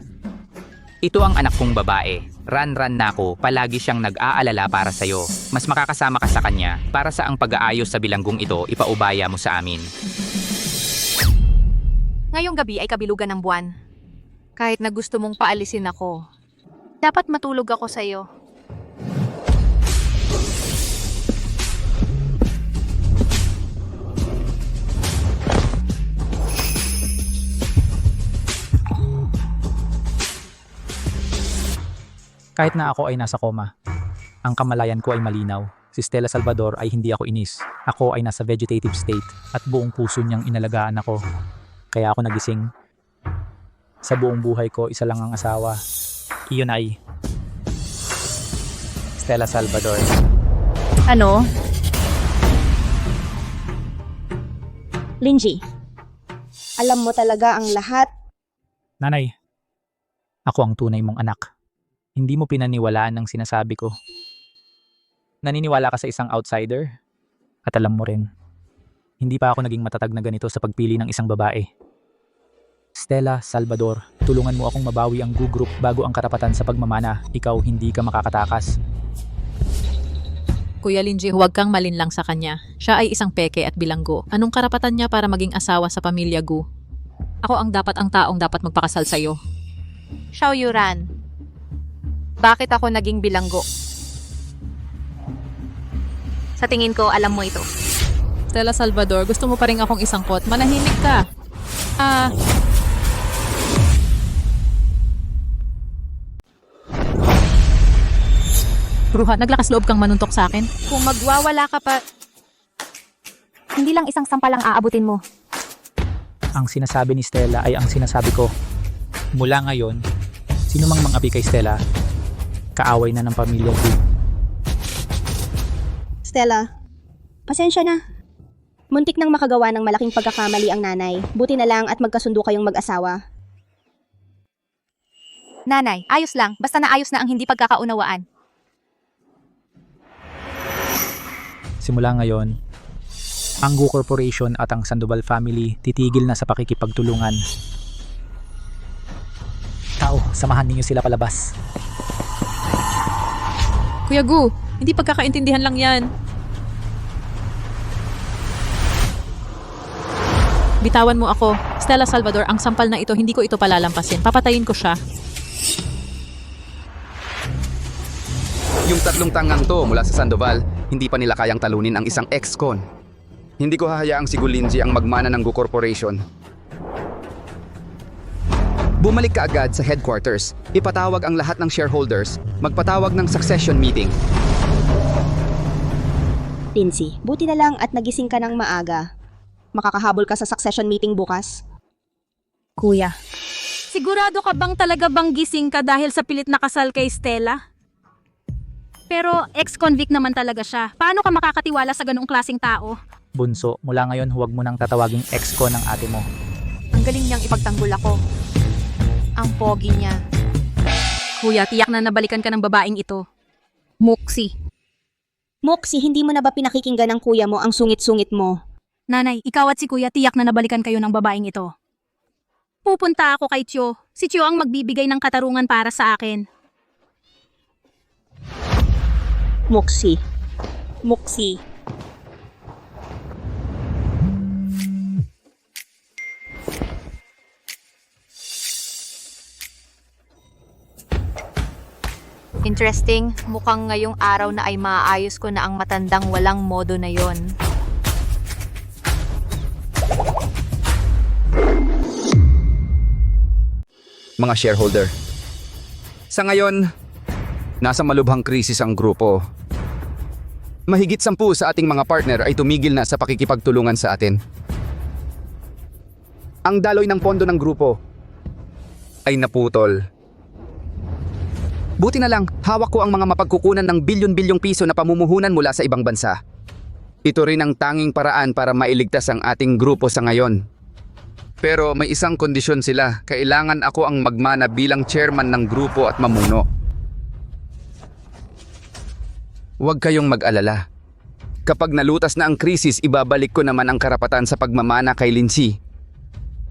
Ito ang anak kong babae. Ran-ran na ako, palagi siyang nag-aalala para sa'yo. Mas makakasama ka sa kanya para sa ang pag-aayos sa bilanggong ito, ipaubaya mo sa amin.
Ngayong gabi ay kabilugan ng buwan. Kahit na gusto mong paalisin ako, dapat matulog ako sa iyo.
Kahit na ako ay nasa koma, ang kamalayan ko ay malinaw. Si Stella Salvador ay hindi ako inis. Ako ay nasa vegetative state at buong puso niyang inalagaan ako. Kaya ako nagising. Sa buong buhay ko, isa lang ang asawa. Iyon ay Stella Salvador.
Ano? Linji, alam mo talaga ang lahat.
Nanay, ako ang tunay mong anak. Hindi mo pinaniwalaan ang sinasabi ko. Naniniwala ka sa isang outsider? At alam mo rin, hindi pa ako naging matatag na ganito sa pagpili ng isang babae. Stella Salvador, tulungan mo akong mabawi ang Gu Group bago ang karapatan sa pagmamana. Ikaw hindi ka makakatakas.
Kuya Linji, huwag kang malinlang sa kanya. Siya ay isang peke at bilanggo. Anong karapatan niya para maging asawa sa pamilya Gu? Ako ang taong dapat magpakasal sa'yo.
Xiao Yuran, bakit ako naging bilanggo? Sa tingin ko, alam mo ito.
Stella Salvador, gusto mo pa rin akong isangkot. Manahimik ka. Bruha, naglakas loob kang manuntok sa akin.
Kung magwawala ka pa, hindi lang isang sampal ang aabutin mo.
Ang sinasabi ni Stella ay ang sinasabi ko. Mula ngayon, sino mang mangapi kay Stella, kaaway na ng pamilya Gu.
Stella, pasensya na. Muntik nang makagawa ng malaking pagkakamali ang nanay. Buti na lang at magkasundo kayong mag-asawa.
Nanay, ayos lang. Basta naayos na ang hindi pagkakaunawaan.
Simula ngayon, ang Gu Corporation at ang Sandoval family titigil na sa pakikipagtulungan. Tao, samahan ninyo sila palabas.
Kuya Gu, hindi pagkakaintindihan lang yan. Bitawan mo ako. Stella Salvador, ang sampal na ito, hindi ko ito palalampasin. Papatayin ko siya.
Yung tatlong tangang to mula sa Sandoval, hindi pa nila kayang talunin ang isang ex-con. Hindi ko hahayaang si Gulinji ang magmana ng Gu Corporation. Bumalik ka agad sa headquarters. Ipatawag ang lahat ng shareholders. Magpatawag ng succession meeting.
Lindsay, buti na lang at nagising ka ng maaga. Makakahabol ka sa succession meeting bukas.
Kuya. Sigurado ka bang talaga bang gising ka dahil sa pilit na kasal kay Stella? Pero ex-convict naman talaga siya. Paano ka makakatiwala sa ganung klaseng tao?
Bunso, mula ngayon huwag mo nang tatawaging ex ko ng ate mo.
Ang galing niyang ipagtanggol ako. Ang pogi niya.
Kuya, tiyak na nabalikan ka ng babaeng ito. Muksi.
Moxie, hindi mo na ba pinakikinggan ng kuya mo ang sungit-sungit mo?
Nanay, ikaw at si Kuya tiyak na nabalikan kayo ng babaeng ito. Pupunta ako kay Tio. Si Tio ang magbibigay ng katarungan para sa akin.
Moxie. Moxie.
Interesting, mukhang ngayong araw na ay maayos ko na ang matandang walang modo na yon.
Mga shareholder. Sa ngayon, nasa malubhang krisis ang grupo. Mahigit 10 sa ating mga partner ay tumigil na sa pakikipagtulungan sa atin. Ang daloy ng pondo ng grupo ay naputol. Buti na lang, hawak ko ang mga mapagkukunan ng bilyon-bilyong piso na pamumuhunan mula sa ibang bansa. Ito rin ang tanging paraan para mailigtas ang ating grupo sa ngayon. Pero may isang kondisyon sila, kailangan ako ang magmana bilang chairman ng grupo at mamuno. Huwag kayong mag-alala. Kapag nalutas na ang krisis, ibabalik ko naman ang karapatan sa pagmamana kay Lindsay.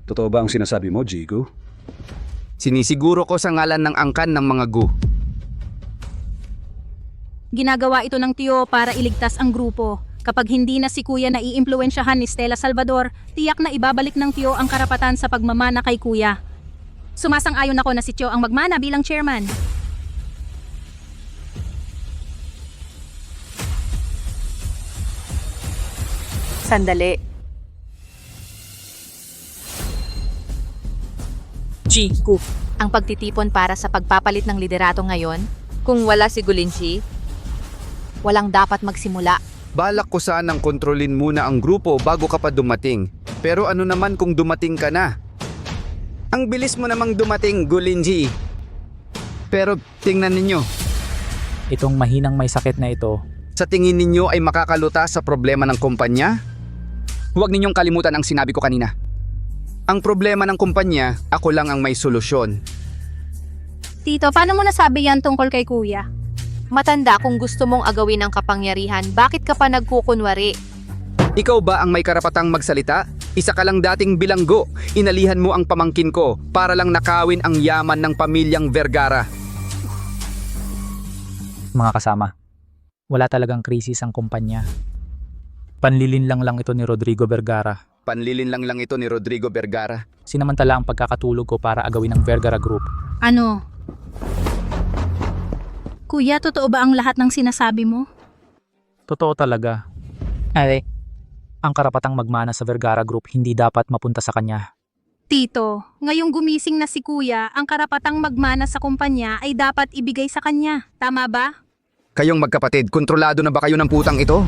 Totoo ba ang sinasabi mo, Jigo?
Sinisiguro ko sa ngalan ng angkan ng mga Gu.
Ginagawa ito ng Tio para iligtas ang grupo. Kapag hindi na si Kuya na iimpluwensyahan ni Stella Salvador, tiyak na ibabalik ng Tio ang karapatan sa pagmamana kay Kuya. Sumasang-ayon ako na si Tio ang magmana bilang chairman.
Sandali.
Jigo.
Ang pagtitipon para sa pagpapalit ng liderato ngayon, kung wala si Gulinji, Walang dapat magsimula.
Balak ko sanang kontrolin muna ang grupo bago ka pa dumating. Pero ano naman kung dumating ka na? Ang bilis mo namang dumating, Gulinji. Pero tingnan ninyo,
Itong mahinang may sakit na ito,
sa tingin ninyo ay makakalutas sa problema ng kumpanya? Huwag ninyong kalimutan ang sinabi ko kanina. Ang problema ng kumpanya, ako lang ang may solusyon.
Tito, paano mo nasabi yan tungkol kay kuya?
Matanda, kung gusto mong agawin ang kapangyarihan, bakit ka pa nagkukunwari?
Ikaw ba ang may karapatang magsalita? Isa ka lang dating bilanggo. Inalihan mo ang pamangkin ko para lang nakawin ang yaman ng pamilyang Vergara.
mga kasama. Wala talagang krisis ang kumpanya. Panlilinlang lang ito ni Rodrigo Vergara.
Panlilinlang lang ito ni Rodrigo Vergara.
Sinamantala ang pagkakatulog ko para agawin ang Vergara Group.
Ano? Kuya, totoo ba ang lahat ng sinasabi mo?
Totoo talaga. Ang karapatang magmana sa Vergara Group hindi dapat mapunta sa kanya.
Tito, ngayong gumising na si kuya, ang karapatang magmana sa kumpanya ay dapat ibigay sa kanya. Tama ba?
Kayong magkapatid, kontrolado na ba kayo ng putang ito?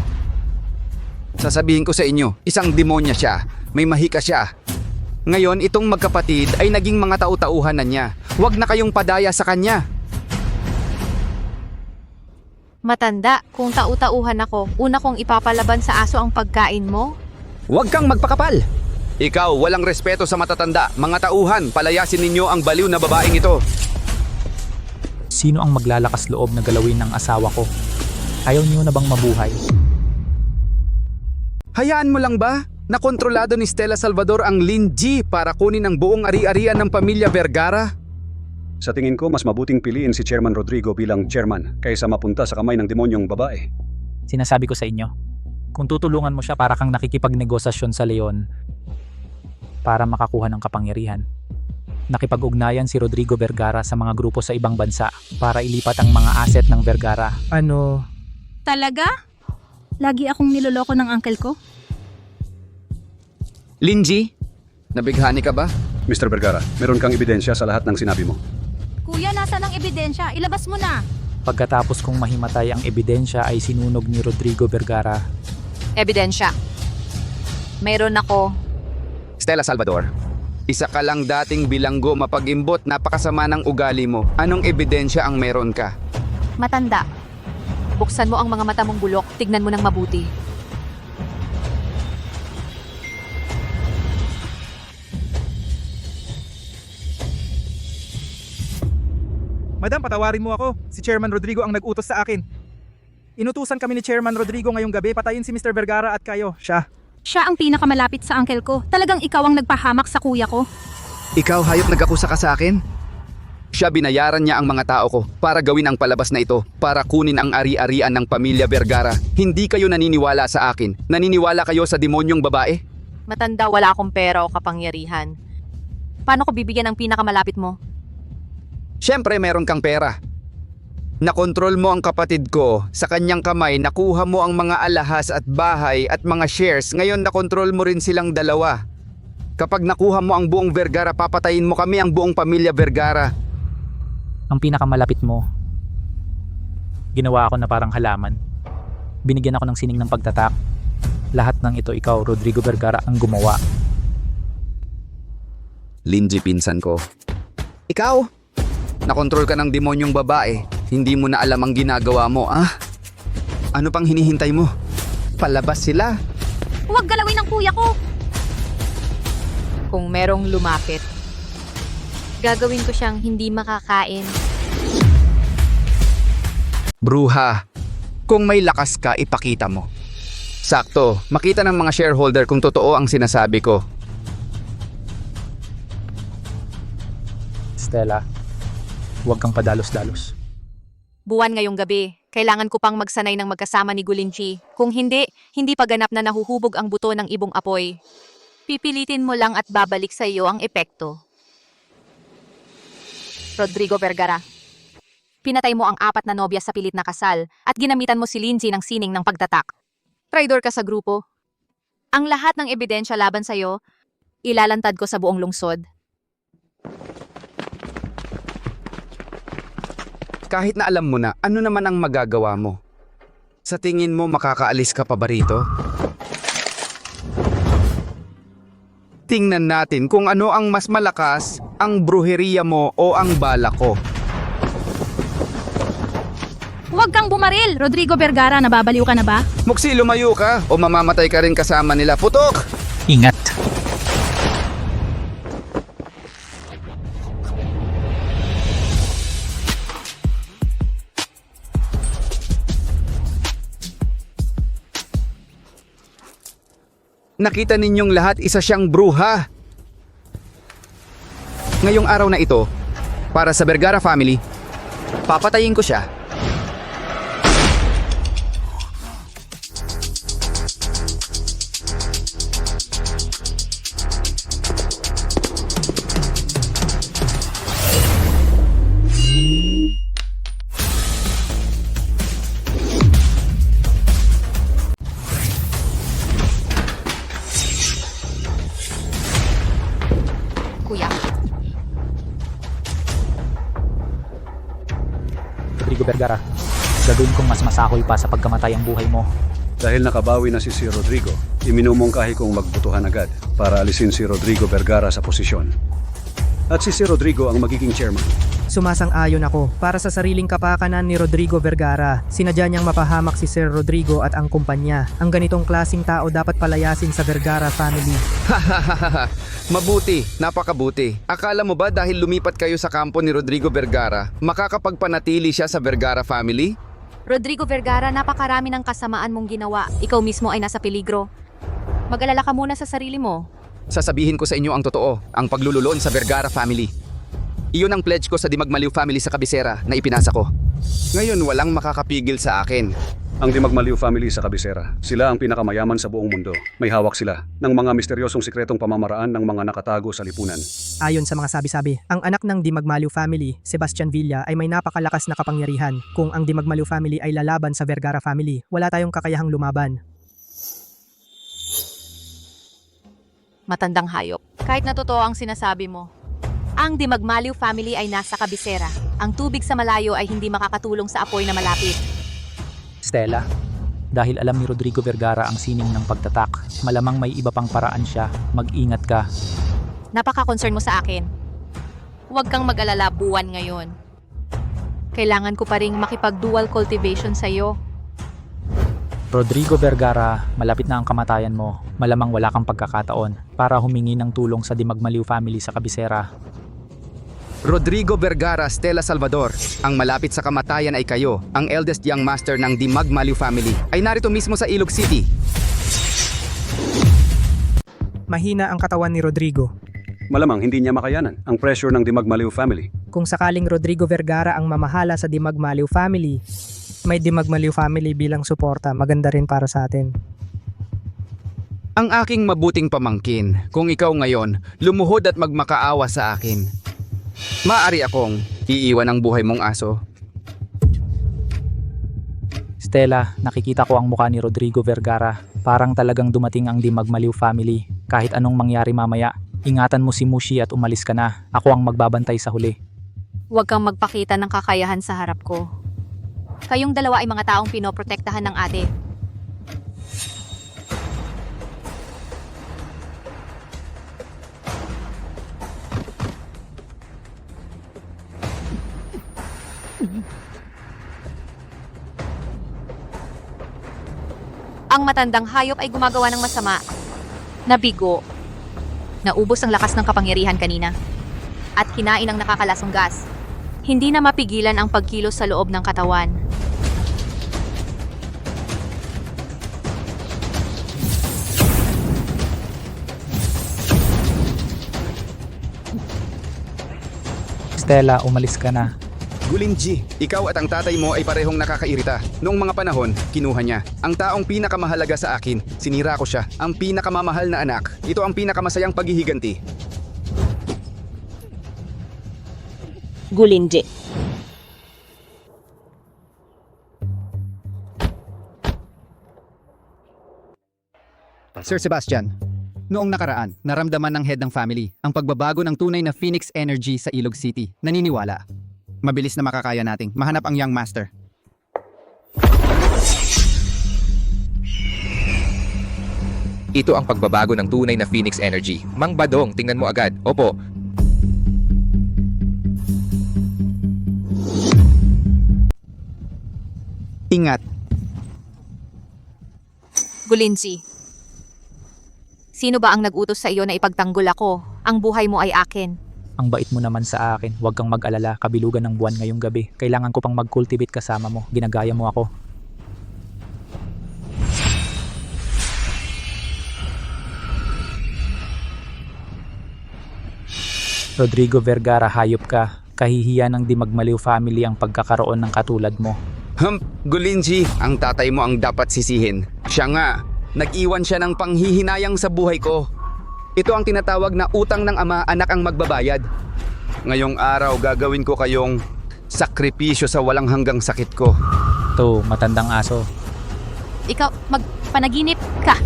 Sasabihin ko sa inyo, isang demonya siya. May mahika siya. Ngayon, itong magkapatid ay naging mga tau-tauhan na niya. Huwag na kayong padaya sa kanya.
Matanda, kung tau-tauhan ako, una kong ipapalaban sa aso ang pagkain mo?
Huwag kang magpakapal! Ikaw, walang respeto sa matatanda. Mga tauhan, palayasin ninyo ang baliw na babaeng ito.
Sino ang maglalakas loob na galawin ng asawa ko? Ayaw niyo na bang mabuhay?
Hayaan mo lang ba? Nakontrolado ni Stella Salvador ang Lin G para kunin ang buong ari-arian ng pamilya Vergara?
Sa tingin ko, mas mabuting piliin si Chairman Rodrigo bilang chairman kaysa mapunta sa kamay ng demonyong babae.
Sinasabi ko sa inyo, kung tutulungan mo siya para kang nakikipagnegosasyon sa Leon para makakuha ng kapangyarihan. Nakipag-ugnayan si Rodrigo Vergara sa mga grupo sa ibang bansa para ilipat ang mga asset ng Vergara.
Ano?
Talaga? Lagi akong niloloko ng uncle ko?
Lin G, nabighani ka ba?
Mr. Vergara, meron kang ebidensya sa lahat ng sinabi mo.
Kuya, nasa ng ebidensya? Ilabas mo na!
Pagkatapos kong mahimatay ang ebidensya ay sinunog ni Rodrigo Vergara.
Ebidensya. Mayroon ako.
Stella Salvador, isa ka lang dating bilanggo mapag-imbot, napakasama ng ugali mo. Anong ebidensya ang meron ka?
Matanda. Buksan mo ang mga mata mong bulok, tignan mo ng mabuti.
Madam, patawarin mo ako. Si Chairman Rodrigo ang nag-utos sa akin. Inutusan kami ni Chairman Rodrigo ngayong gabi patayin si Mr. Vergara at kayo, siya.
Siya ang pinakamalapit sa uncle ko. Talagang ikaw ang nagpahamak sa kuya ko.
Ikaw hayop nag-akusa ka sa akin? Siya, binayaran niya ang mga tao ko para gawin ang palabas na ito, para kunin ang ari-arian ng pamilya Vergara. Hindi kayo naniniwala sa akin. Naniniwala kayo sa demonyong babae?
Matanda, wala akong pera o kapangyarihan. Paano ko bibigyan ng pinakamalapit mo?
Siyempre meron kang pera. Nakontrol mo ang kapatid ko. Sa kanyang kamay, nakuha mo ang mga alahas at bahay at mga shares. Ngayon nakontrol mo rin silang dalawa. Kapag nakuha mo ang buong Vergara, papatayin mo kami, ang buong pamilya Vergara.
Ang pinakamalapit mo, ginawa ako na parang halaman. Binigyan ako ng sining ng pagtatak. Lahat ng ito ikaw, Rodrigo Vergara, ang gumawa.
Lindsay, pinsan ko. Ikaw? Nakontrol ka ng demonyong babae. Hindi mo na alam ang ginagawa mo, ah? Ano pang hinihintay mo? Palabas sila.
Huwag galawin ng kuya ko!
Kung merong lumapit, gagawin ko siyang hindi makakain.
Bruha, kung may lakas ka, ipakita mo. Sakto, makita ng mga shareholder kung totoo ang sinasabi ko.
Stella, huwag kang padalos-dalos.
Buwan ngayong gabi, kailangan ko pang magsanay ng magkasama ni Gulinchi. Kung hindi, hindi pa ganap na nahuhubog ang buto ng ibong apoy. Pipilitin mo lang at babalik sa iyo ang epekto. Rodrigo Vergara, pinatay mo ang 4 na nobya sa pilit na kasal at ginamitan mo si Lindsay ng sining ng pagtatak. Traidor ka sa grupo. Ang lahat ng ebidensya laban sa iyo, ilalantad ko sa buong lungsod.
Kahit na alam mo na, ano naman ang magagawa mo? Sa tingin mo makakaalis ka pa ba rito? Tingnan natin kung ano ang mas malakas, ang bruheriya mo o ang bala ko.
Huwag kang bumaril! Rodrigo Vergara, nababaliw ka na ba?
Muksi, lumayo ka o mamamatay ka rin kasama nila. Putok!
Ingat!
Nakita ninyong lahat isa siyang bruha. Ngayong araw na ito, para sa Vergara family, papatayin ko siya.
Kuya,
Rodrigo Vergara, gagawin kong mas masakoy pa sa pagkamatay ang buhay mo.
Dahil nakabawi na si Rodrigo, iminumungkahi kong magbutuhan agad para alisin si Rodrigo Vergara sa posisyon. At si Rodrigo ang magiging chairman.
Sumasang-ayon ako. Para sa sariling kapakanan ni Rodrigo Vergara, sinadya niyang mapahamak si Sir Rodrigo at ang kumpanya. Ang ganitong klasing tao dapat palayasin sa Vergara family.
Mabuti, napakabuti. Akala mo ba dahil lumipat kayo sa kampo ni Rodrigo Vergara, makakapagpanatili siya sa Vergara family?
Rodrigo Vergara, napakarami ng kasamaan mong ginawa. Ikaw mismo ay nasa peligro. Mag-alala ka muna sa sarili mo.
Sasabihin ko sa inyo ang totoo, ang paglululon sa Vergara family. Iyon ang pledge ko sa Dimagmaliw family sa kabisera na ipinasa ko. Ngayon walang makakapigil sa akin.
Ang Dimagmaliw family sa kabisera, sila ang pinakamayaman sa buong mundo. May hawak sila ng mga misteryosong sikretong pamamaraan ng mga nakatago sa lipunan.
Ayon sa mga sabi-sabi, ang anak ng Dimagmaliw family, Sebastian Villa, ay may napakalakas na kapangyarihan. Kung ang Dimagmaliw family ay lalaban sa Vergara family, wala tayong kakayahang lumaban.
Matandang hayop. Kahit na totoo ang sinasabi mo, ang Dimagmaliw family ay nasa kabisera. Ang tubig sa malayo ay hindi makakatulong sa apoy na malapit.
Stella, dahil alam ni Rodrigo Vergara ang sining ng pagtatak, malamang may iba pang paraan siya. Mag-ingat ka.
Napaka-concern mo sa akin. Huwag kang mag-alala buwan ngayon. Kailangan ko pa ring makipag-dual cultivation sa iyo.
Rodrigo Vergara, malapit na ang kamatayan mo. Malamang wala kang pagkakataon para humingi ng tulong sa Dimagmaliw family sa kabisera.
Rodrigo Vergara, Stella Salvador, ang malapit sa kamatayan ay kayo, ang eldest young master ng Dimagmaliw family, ay narito mismo sa Ilog City.
Mahina ang katawan ni Rodrigo.
Malamang hindi niya makayanan ang pressure ng Dimagmaliw family.
Kung sakaling Rodrigo Vergara ang mamahala sa Dimagmaliw family, may Dimagmaliw family bilang suporta, maganda rin para sa atin.
Ang aking mabuting pamangkin, kung ikaw ngayon, lumuhod at magmakaawa sa akin. Maaari akong iiwan ang buhay mong aso.
Stella, nakikita ko ang mukha ni Rodrigo Vergara. Parang talagang dumating ang Dimagmaliw family. Kahit anong mangyari mamaya, ingatan mo si Mushi at umalis ka na. Ako ang magbabantay sa huli.
Huwag kang magpakita ng kakayahan sa harap ko. Kayong dalawa ay mga taong pinoprotektahan ng ate. Ang matandang hayop ay gumagawa ng masama. Nabigo. Naubos ang lakas ng kapangyarihan kanina. At kinain ang nakakalasong gas. Hindi na mapigilan ang pagkilos sa loob ng katawan.
Stella, umalis ka na.
Gulinji, ikaw at ang tatay mo ay parehong nakakairita. Noong mga panahon, kinuha niya. Ang taong pinakamahalaga sa akin, sinira ko siya. Ang pinakamamahal na anak, ito ang pinakamasayang paghihiganti.
Gulinji.
Sir Sebastian, noong nakaraan, naramdaman ng head ng family ang pagbabago ng tunay na Phoenix energy sa Ilog City. Naniniwala. Mabilis na makakaya nating mahanap ang young master.
Ito ang pagbabago ng tunay na Phoenix Energy. Mang Badong, tingnan mo agad. Opo,
Ingat.
Gulinzi. Sino ba ang nag-utos sa iyo na ipagtanggol ako? Ang buhay mo ay akin.
Ang bait mo naman sa akin. Huwag kang mag-alala. Kabilugan ng buwan ngayong gabi. Kailangan ko pang mag-cultivate kasama mo. Ginagaya mo ako. Rodrigo Vergara, hayop ka. Kahihiyan ng Di Magmaliw family ang pagkakaroon ng katulad mo.
Gulinji, ang tatay mo ang dapat sisihin. Siya nga, nag-iwan siya ng panghihinayang sa buhay ko. Ito ang tinatawag na utang ng ama, anak ang magbabayad. Ngayong araw, gagawin ko kayong sakripisyo sa walang hanggang sakit ko.
To, matandang aso.
Ikaw, magpanaginip ka.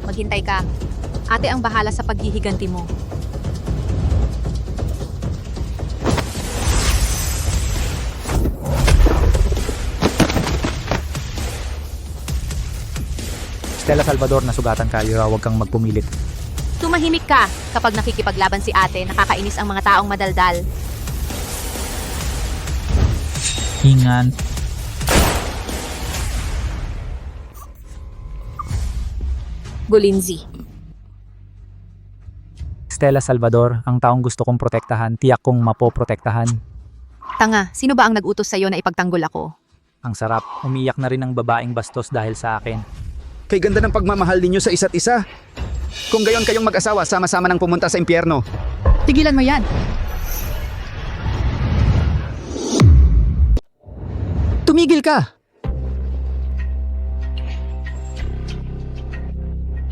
Maghintay ka. Ate ang bahala sa paghihiganti mo.
Stella Salvador, nasugatan ka. Yura, huwag kang magpumilit.
Tumahimik ka. Kapag nakikipaglaban si ate, nakakainis ang mga taong madaldal.
Hingan.
Gulinzi.
Stella Salvador, ang taong gusto kong protektahan, tiyak kong mapoprotektahan.
Tanga, sino ba ang nag-utos sa iyo na ipagtanggol ako?
Ang sarap, umiyak na rin ang babaeng bastos dahil sa akin.
Kay ganda ng pagmamahal ninyo sa isa't isa. Kung gayon kayong mag-asawa, sama-sama nang pumunta sa impyerno.
Tigilan mo yan.
Tumigil ka!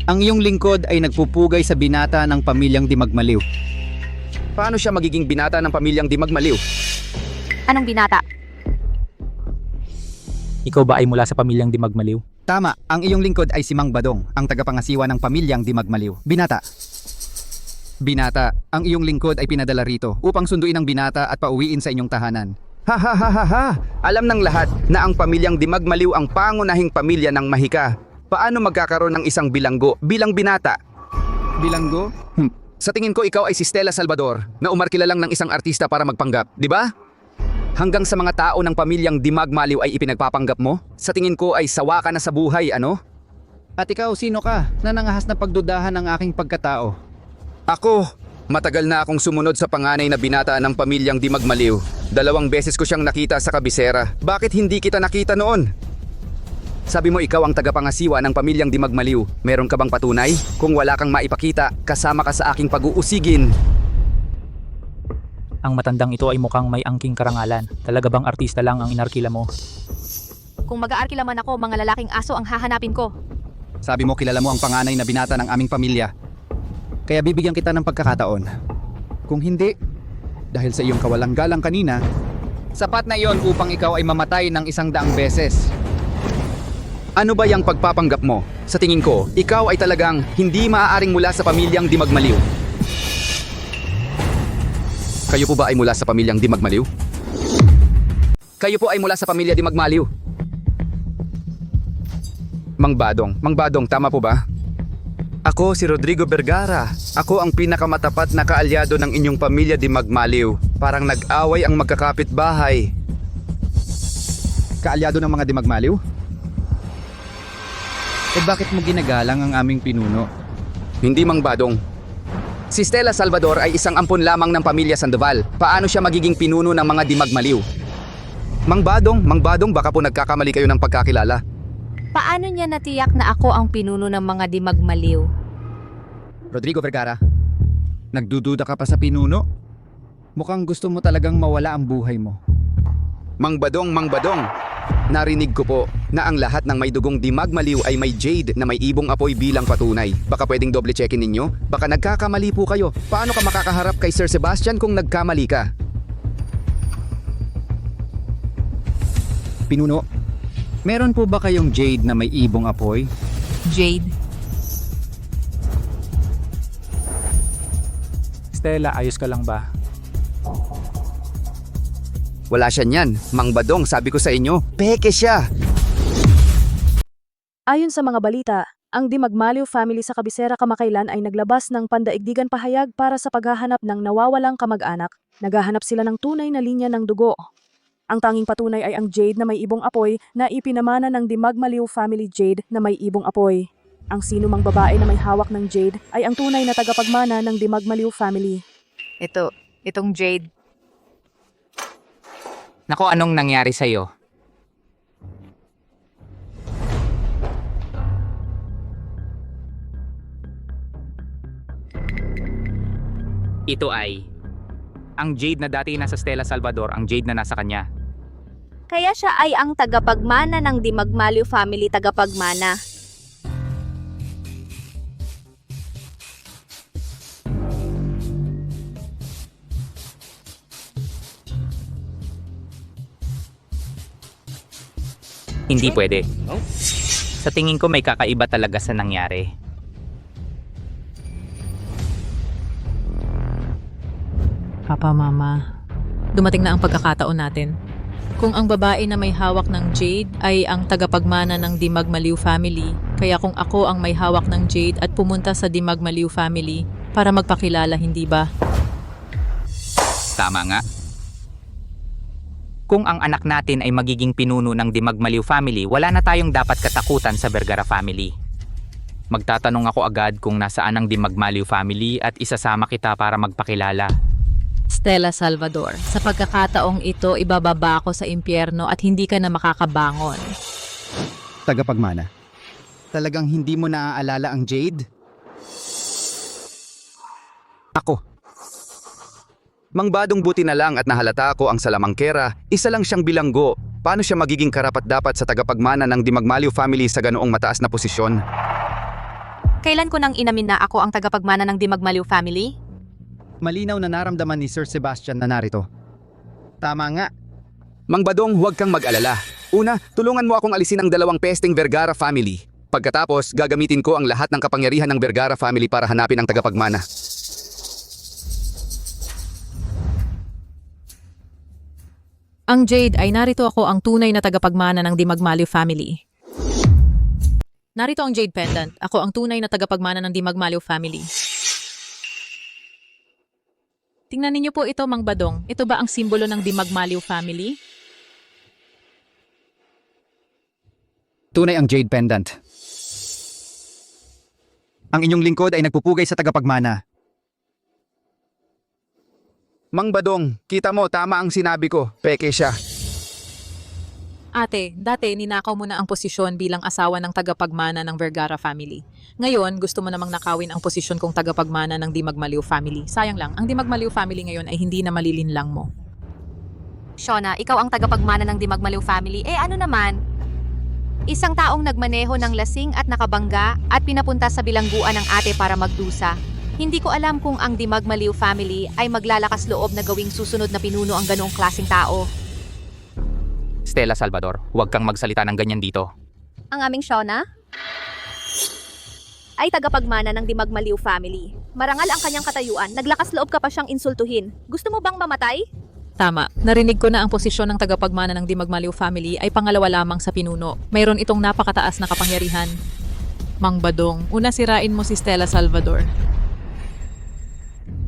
Ang iyong lingkod ay nagpupugay sa binata ng pamilyang Di Magmaliw. Paano siya magiging binata ng pamilyang Di Magmaliw?
Anong binata?
Ikaw ba ay mula sa pamilyang Di Magmaliw?
Tama, ang iyong lingkod ay si Mang Badong, ang tagapangasiwa ng pamilyang Di Magmaliw. Binata. Binata, ang iyong lingkod ay pinadala rito upang sunduin ang binata at pauwiin sa inyong tahanan. Ha ha ha ha ha! Alam ng lahat na ang pamilyang Di Magmaliw ang pangunahing pamilya ng Mahika. Paano magkakaroon ng isang bilanggo bilang binata? Bilanggo? Sa tingin ko ikaw ay si Stella Salvador na umarkila lang ng isang artista para magpanggap, di ba? Hanggang sa mga tao ng pamilyang Di Magmaliw ay ipinagpapanggap mo? Sa tingin ko ay sawa ka na sa buhay, ano? At ikaw, sino ka na nangahas na pagdudahan ng aking pagkatao? Ako, matagal na akong sumunod sa panganay na binata ng pamilyang Di Magmaliw. 2 beses ko siyang nakita sa kabisera. Bakit hindi kita nakita noon? Sabi mo ikaw ang tagapangasiwa ng pamilyang Di Magmaliw. Meron ka bang patunay? Kung wala kang maipakita, kasama ka sa aking pag-uusigin.
Ang matandang ito ay mukhang may angking karangalan. Talaga bang artista lang ang inarkila mo?
Kung mag-aarkila man ako, mga lalaking aso ang hahanapin ko.
Sabi mo kilala mo ang panganay na binata ng aming pamilya. Kaya bibigyan kita ng pagkakataon. Kung hindi, dahil sa iyong kawalang galang kanina, sapat na iyon upang ikaw ay mamatay ng 100 beses. Ano ba yung pagpapanggap mo? Sa tingin ko, ikaw ay talagang hindi maaaring mula sa pamilyang Di Magmaliw. Kayo po ba ay mula sa pamilyang Di Magmaliw? Kayo po ay mula sa pamilya Di Magmaliw. Mang Badong, tama po ba? Ako si Rodrigo Vergara. Ako ang pinakamatapat na kaalyado ng inyong pamilya Di Magmaliw. Parang nag-away ang magkakapitbahay. Kaalyado ng mga Di Magmaliw? Eh bakit mo ginagalang ang aming pinuno? Hindi, Mang Badong. Si Stella Salvador ay isang ampon lamang ng pamilya Sandoval. Paano siya magiging pinuno ng mga Di Magmaliw? Mang Badong, baka po nagkakamali kayo ng pagkakilala.
Paano niya natiyak na ako ang pinuno ng mga Di Magmaliw?
Rodrigo Vergara, nagdududa ka pa sa pinuno? Mukhang gusto mo talagang mawala ang buhay mo. Mang Badong, narinig ko po na ang lahat ng may dugong Di Magmaliw ay may jade na may ibong apoy bilang patunay. Baka pwedeng double checkin ninyo? Baka nagkakamali po kayo. Paano ka makakaharap kay Sir Sebastian kung nagkamali ka? Pinuno, meron po ba kayong jade na may ibong apoy?
Jade?
Stella, ayos ka lang ba?
Wala siya niyan. Mang Badong, sabi ko sa inyo, peke siya.
Ayon sa mga balita, ang Dimagmaliw family sa Kabisera kamakailan ay naglabas ng pandaigdigan pahayag para sa paghahanap ng nawawalang kamag-anak. Naghahanap sila ng tunay na linya ng dugo. Ang tanging patunay ay ang jade na may ibong apoy na ipinamana ng Dimagmaliw family jade na may ibong apoy. Ang sinumang babae na may hawak ng jade ay ang tunay na tagapagmana ng Dimagmaliw family.
Itong Jade.
Nako, anong nangyari sa'yo? Ito ay ang Jade na dati nasa Stella Salvador, ang Jade na nasa kanya.
Kaya siya ay ang tagapagmana ng Dimagmaliw family tagapagmana.
Hindi pwede. Sa tingin ko may kakaiba talaga sa nangyari.
Papa, Mama, dumating na ang pagkakataon natin. Kung ang babae na may hawak ng jade ay ang tagapagmana ng Dimagmaliw family, kaya kung ako ang may hawak ng jade at pumunta sa Dimagmaliw family para magpakilala, hindi ba?
Tama nga. Kung ang anak natin ay magiging pinuno ng Dimagmaliw family, wala na tayong dapat katakutan sa Vergara family. Magtatanong ako agad kung nasaan ang Dimagmaliw family at isasama kita para magpakilala.
Stella Salvador, sa pagkakataong ito, ibababa ako sa impyerno at hindi ka na makakabangon.
Tagapagmana, talagang hindi mo naaalala ang Jade? Ako. Mang Badong, buti na lang at nahalata ko ang salamangkera, isa lang siyang bilanggo. Paano siya magiging karapat-dapat sa tagapagmana ng Dimagmaliw family sa ganoong mataas na posisyon?
Kailan ko nang inamin na ako ang tagapagmana ng Dimagmaliw family?
Malinaw na naramdaman ni Sir Sebastian na narito. Tama nga. Mang Badong, huwag kang mag-alala. Una, tulungan mo akong alisin ang dalawang pesting Vergara family. Pagkatapos, gagamitin ko ang lahat ng kapangyarihan ng Vergara family para hanapin ang tagapagmana.
Ang Jade ay narito ako ang tunay na tagapagmana ng Dimagmaliw family. Narito ang Jade Pendant. Ako ang tunay na tagapagmana ng Dimagmaliw family. Tingnan ninyo po ito, Mang Badong. Ito ba ang simbolo ng Dimagmaliw family?
Tunay ang Jade Pendant. Ang inyong lingkod ay nagpupugay sa tagapagmana. Mang Badong, kita mo, tama ang sinabi ko. Peke siya.
Ate, dati ninakaw mo na ang posisyon bilang asawa ng tagapagmana ng Vergara family. Ngayon, gusto mo namang nakawin ang posisyon kong tagapagmana ng Dimagmaliw family. Sayang lang, ang Dimagmaliw family ngayon ay hindi na malilinlang mo.
Shona, ikaw ang tagapagmana ng Dimagmaliw family. Ano naman? Isang taong nagmaneho ng lasing at nakabangga at pinapunta sa bilangguan ng ate para magdusa. Hindi ko alam kung ang Dimagmaliw family ay maglalakas loob na gawing susunod na pinuno ang ganoong klaseng tao.
Stella Salvador, huwag kang magsalita ng ganyan dito.
Ang aming Shona ay tagapagmana ng Dimagmaliw family. Marangal ang kanyang katayuan, naglakas loob ka pa siyang insultuhin. Gusto mo bang mamatay?
Tama, narinig ko na ang posisyon ng tagapagmana ng Dimagmaliw family ay pangalawa lamang sa pinuno. Mayroon itong napakataas na kapangyarihan. Mang Badong, una sirain mo si Stella Salvador.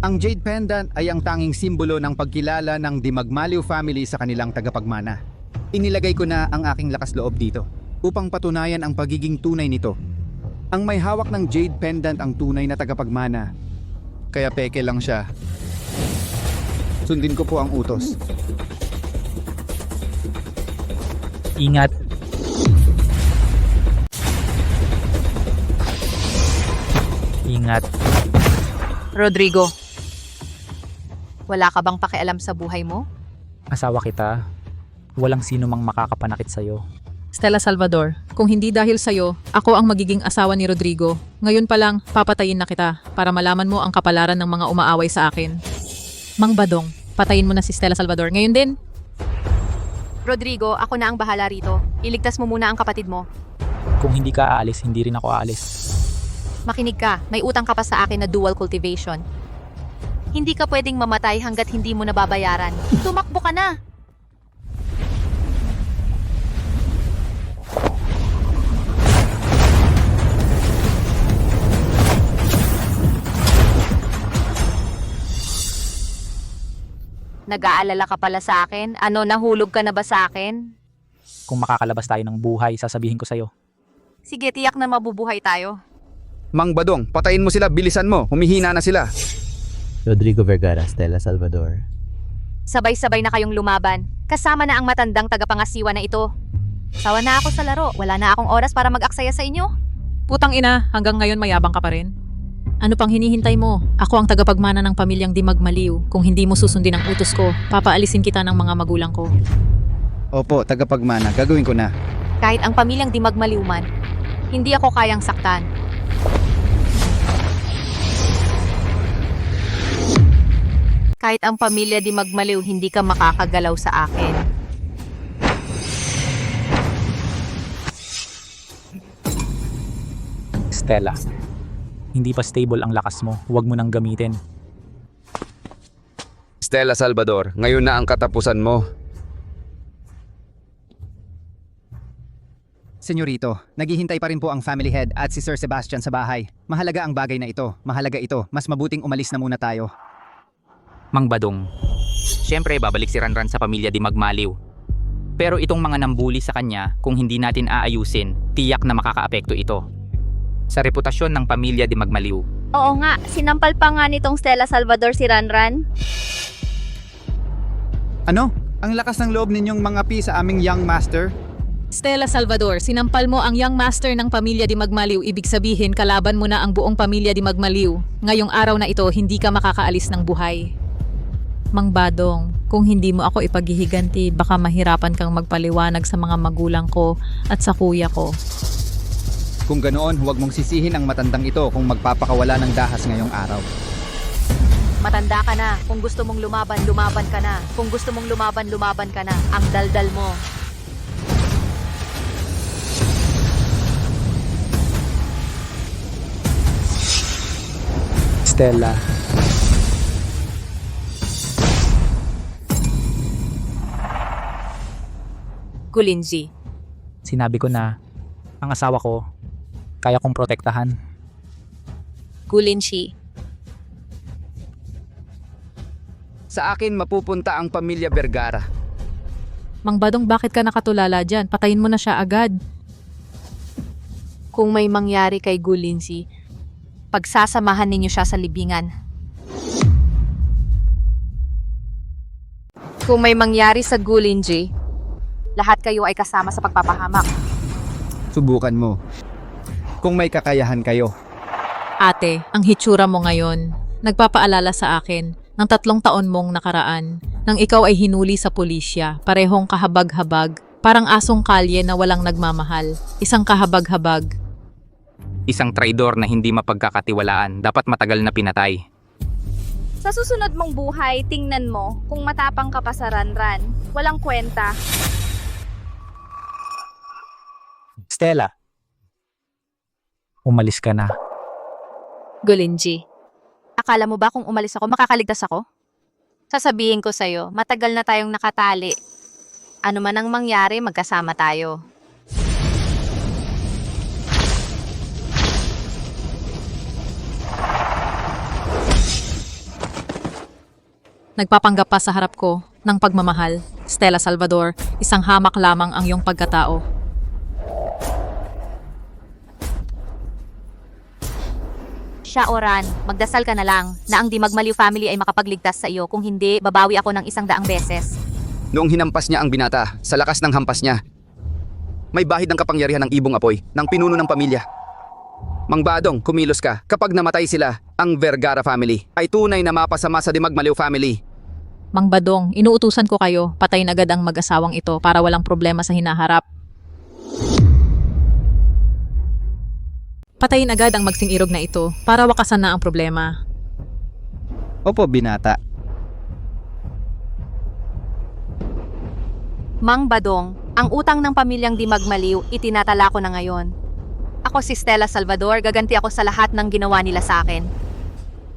Ang Jade Pendant ay ang tanging simbolo ng pagkilala ng Dimagmaliw family sa kanilang tagapagmana. Inilagay ko na ang aking lakas loob dito upang patunayan ang pagiging tunay nito. Ang may hawak ng Jade Pendant ang tunay na tagapagmana. Kaya peke lang siya. Sundin ko po ang utos.
Ingat. Ingat.
Rodrigo, wala ka bang pakialam sa buhay mo?
Asawa kita. Walang sino mang makakapanakit sa'yo.
Stella Salvador, kung hindi dahil sa'yo, ako ang magiging asawa ni Rodrigo. Ngayon pa lang, papatayin na kita para malaman mo ang kapalaran ng mga umaaway sa akin. Mang Badong, patayin mo na si Stella Salvador. Ngayon din.
Rodrigo, ako na ang bahala rito. Iligtas mo muna ang kapatid mo.
Kung hindi ka aalis, hindi rin ako aalis.
Makinig ka, may utang ka pa sa akin na dual cultivation. Hindi ka pwedeng mamatay hanggat hindi mo nababayaran. Tumakbo ka na! Nag-aalala ka pala sa akin? Ano, nahulog ka na ba sa akin?
Kung makakalabas tayo ng buhay, sasabihin ko sa'yo.
Sige, tiyak na mabubuhay tayo.
Mang Badong, patayin mo sila, bilisan mo, humihina na sila.
Rodrigo Vergara, Stella Salvador.
Sabay-sabay na kayong lumaban. Kasama na ang matandang tagapangasiwa na ito. Sawa na ako sa laro. Wala na akong oras para mag-aksaya sa inyo.
Putang ina, hanggang ngayon mayabang ka pa rin. Ano pang hinihintay mo? Ako ang tagapagmana ng pamilyang Di Magmaliw. Kung hindi mo susundin ang utos ko, papaalisin kita ng mga magulang ko.
Opo, tagapagmana, gagawin ko na.
Kahit ang pamilyang Di Magmaliw man, hindi ako kayang saktan. Kahit ang pamilya Di Magmaliw, hindi ka makakagalaw sa akin.
Stella, hindi pa stable ang lakas mo. Huwag mo nang gamitin.
Stella Salvador, ngayon na ang katapusan mo.
Senyorito, naghihintay pa rin po ang family head at si Sir Sebastian sa bahay. Mahalaga ang bagay na ito. Mahalaga ito. Mas mabuting umalis na muna tayo.
Mang Badong, siyempre babalik si Ranran sa pamilya Di Magmaliw. Pero itong mga nambuli sa kanya, kung hindi natin aayusin, tiyak na makakaapekto ito sa reputasyon ng pamilya Di Magmaliw.
Oo nga, sinampal pa nga nitong Stella Salvador si Ranran.
Ano? Ang lakas ng loob ninyong mga pi sa aming young master?
Stella Salvador, sinampal mo ang young master ng pamilya Di Magmaliw. Ibig sabihin, kalaban mo na ang buong pamilya Di Magmaliw. Ngayong araw na ito, hindi ka makakaalis ng buhay. Mang Badong, kung hindi mo ako ipaghihiganti, baka mahirapan kang magpaliwanag sa mga magulang ko at sa kuya ko.
Kung ganoon, huwag mong sisihin ang matandang ito kung magpapakawala ng dahas ngayong araw.
Matanda ka na. Kung gusto mong lumaban, lumaban ka na. Kung gusto mong lumaban, lumaban ka na. Ang daldal mo.
Stella,
Gulinji.
sinabi ko na ang asawa ko, kaya kong protektahan.
Gulinji.
Sa akin mapupunta ang pamilya Vergara.
Mang Badong, bakit ka nakatulala dyan? Patayin mo na siya agad.
Kung may mangyari kay Gulinji, pagsasamahan ninyo siya sa libingan. Kung may mangyari sa Gulinji, lahat kayo ay kasama sa pagpapahamak.
Subukan mo. Kung may kakayahan kayo.
Ate, ang hitsura mo ngayon, nagpapaalala sa akin ng 3 taon mong nakaraan nang ikaw ay hinuli sa pulisya, parehong kahabag-habag, parang asong kalye na walang nagmamahal, isang kahabag-habag.
Isang traidor na hindi mapagkakatiwalaan, dapat matagal na pinatay.
Sa susunod mong buhay, tingnan mo kung matapang ka pa sa Ranran. Walang kwenta.
Stella, umalis ka na.
Gulinji. Akala mo ba kung umalis ako, makakaligtas ako? Sasabihin ko sa'yo, matagal na tayong nakatali. Ano man ang mangyari, magkasama tayo.
Nagpapanggap pa sa harap ko ng pagmamahal. Stella Salvador, isang hamak lamang ang iyong pagkatao.
Siya, Oran, magdasal ka na lang na ang Di Magmaliw family ay makapagligtas sa iyo. Kung hindi, babawi ako ng 100 beses.
Noong hinampas niya ang binata, sa lakas ng hampas niya, may bahid ng kapangyarihan ng ibong apoy, ng pinuno ng pamilya. Mang Badong, kumilos ka. Kapag namatay sila, ang Vergara family ay tunay na mapasama sa Di Magmaliw family.
Mang Badong, inuutusan ko kayo, patayin agad ang mag-asawang ito para walang problema sa hinaharap. Patayin agad ang magsing irog na ito para wakasan na ang problema.
Opo, binata.
Mang Badong, ang utang ng pamilyang Di Magmaliw, itinatala ko na ngayon. Ako si Stella Salvador, gaganti ako sa lahat ng ginawa nila sa akin.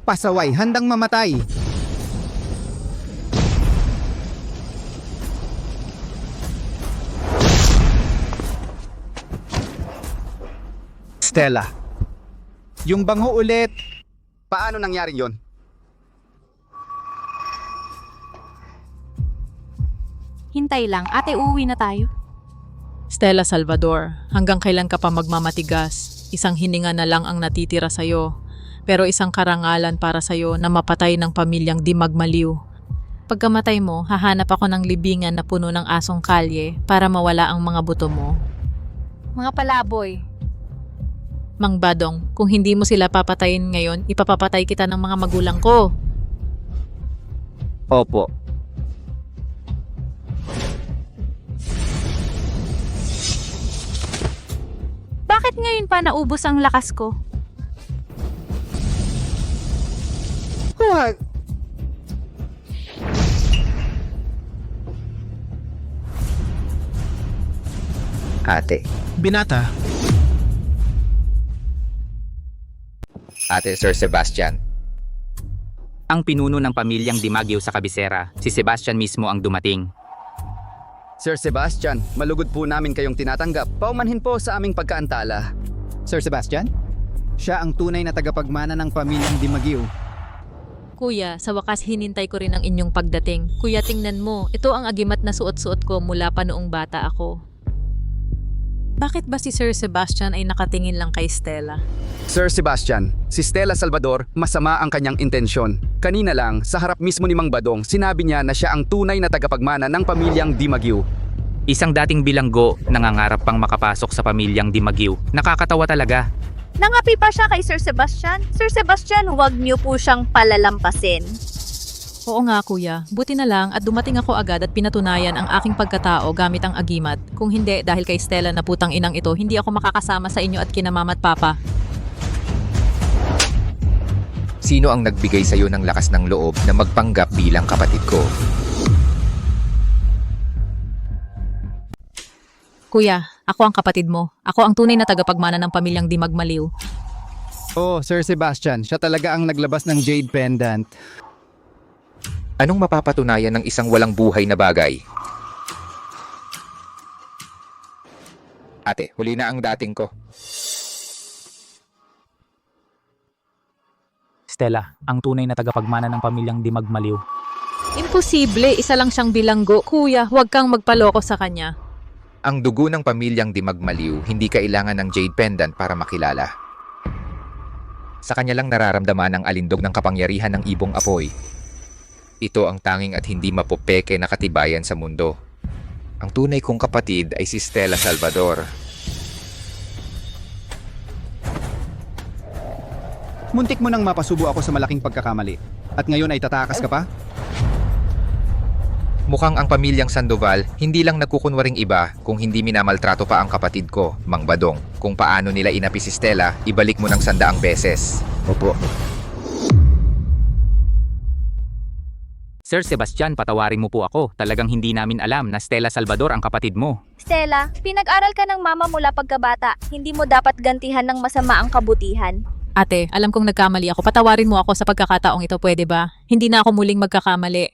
Pasaway, handang mamatay. Stella, yung bangho ulit.
Paano nangyari yon?
hintay lang. Ate, uuwi na tayo.
Stella Salvador, hanggang kailan ka pa magmamatigas? Isang hininga na lang ang natitira sa'yo. Pero isang karangalan para sa'yo na mapatay ng pamilyang di magmaliw. Pagkamatay mo, hahanap ako ng libingan na puno ng asong kalye para mawala ang mga buto mo.
Mga palaboy.
Mang Badong, kung hindi mo sila papatayin ngayon, ipapapatay kita ng mga magulang ko.
Opo.
Bakit ngayon pa naubos ang lakas ko?
Huwag!
Ate.
Binata.
Ate Sir Sebastian.
Ang pinuno ng pamilyang Dimagyo sa kabisera, si Sebastian mismo ang dumating.
Sir Sebastian, malugod po namin kayong tinatanggap. Paumanhin po sa aming pagkaantala.
Sir Sebastian? Siya ang tunay na tagapagmana ng pamilyang Dimagyo.
Kuya, sa wakas hinintay ko rin ang inyong pagdating. Kuya, tingnan mo, ito ang agimat na suot-suot ko mula pa noong bata ako. Bakit ba si Sir Sebastian ay nakatingin lang kay Stella?
Sir Sebastian, si Stella Salvador, masama ang kanyang intensyon. Kanina lang, sa harap mismo ni Mang Badong, sinabi niya na siya ang tunay na tagapagmana ng pamilyang Dimagyo.
Isang dating bilanggo, nangangarap pang makapasok sa pamilyang Dimagyo. Nakakatawa talaga.
Nangapi pa siya kay Sir Sebastian. Sir Sebastian, huwag niyo po siyang palalampasin.
Oo nga kuya, buti na lang at dumating ako agad at pinatunayan ang aking pagkatao gamit ang agimat. Kung hindi, dahil kay Stella na putang inang ito, hindi ako makakasama sa inyo at kina mama at papa.
Sino ang nagbigay sa'yo ng lakas ng loob na magpanggap bilang kapatid ko?
Kuya, ako ang kapatid mo. Ako ang tunay na tagapagmana ng pamilyang di magmaliw.
Oh, Sir Sebastian, siya talaga ang naglabas ng Jade Pendant.
Anong mapapatunayan ng isang walang buhay na bagay? Ate, huli na ang dating ko.
Stella, ang tunay na tagapagmana ng pamilyang di magmaliw.
Imposible, isa lang siyang bilanggo. Kuya, huwag kang magpaloko sa kanya.
Ang dugo ng pamilyang di magmaliw, hindi kailangan ng Jade Pendant para makilala. Sa kanya lang nararamdaman ang alindog ng kapangyarihan ng ibong apoy. Ito ang tanging at hindi mapopeke na katibayan sa mundo. Ang tunay kong kapatid ay si Stella Salvador.
Muntik mo nang mapasubo ako sa malaking pagkakamali. At ngayon ay tatakas ka pa?
Mukhang ang pamilyang Sandoval hindi lang nagkukunwaring iba kung hindi minamaltrato pa ang kapatid ko, Mang Badong. Kung paano nila inapi si Stella, ibalik mo ng 100 beses.
Opo.
Sir Sebastian, patawarin mo po ako. Talagang hindi namin alam na Stella Salvador ang kapatid mo.
Stella, pinag-aral ka ng mama mula pagkabata. Hindi mo dapat gantihan ng masama ang kabutihan.
Ate, alam kong nagkamali ako. Patawarin mo ako sa pagkakataong ito, pwede ba? Hindi na ako muling magkakamali.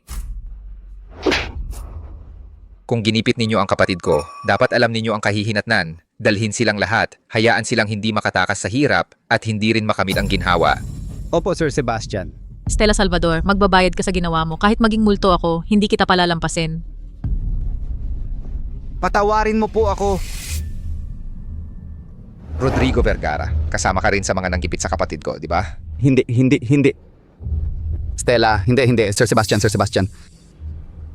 Kung ginipit ninyo ang kapatid ko, dapat alam ninyo ang kahihinatnan. Dalhin silang lahat, hayaan silang hindi makatakas sa hirap at hindi rin makamit ang ginhawa.
Opo, Sir Sebastian.
Stella Salvador, magbabayad ka sa ginawa mo. Kahit maging multo ako, hindi kita palalampasin.
Patawarin mo po ako.
Rodrigo Vergara, kasama ka rin sa mga nanggipit sa kapatid ko, di ba?
Hindi. Stella, hindi. Sir Sebastian.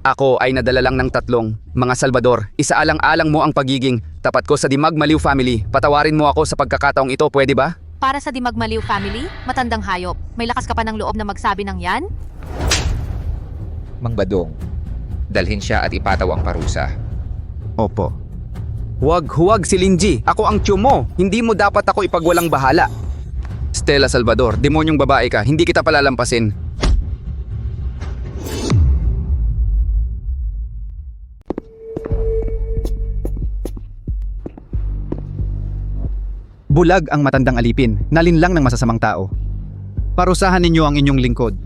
Ako ay nadala lang ng 3, mga Salvador. Isaalang-alang mo ang pagiging tapat ko sa Di Magmaliw family. Patawarin mo ako sa pagkakataong ito, pwede ba?
Para sa Di Magmaliw family, matandang hayop. May lakas ka pa ng loob na magsabi ng yan?
Mang Badong, dalhin siya at ipataw ang parusa.
Opo. Huwag si Linji. Ako ang tiyo mo. Hindi mo dapat ako ipagwalang bahala. Stella Salvador, demonyong babae ka. Hindi kita palalampasin.
Bulag ang matandang alipin, nalinlang ng masasamang tao. Parusahan ninyo ang inyong lingkod.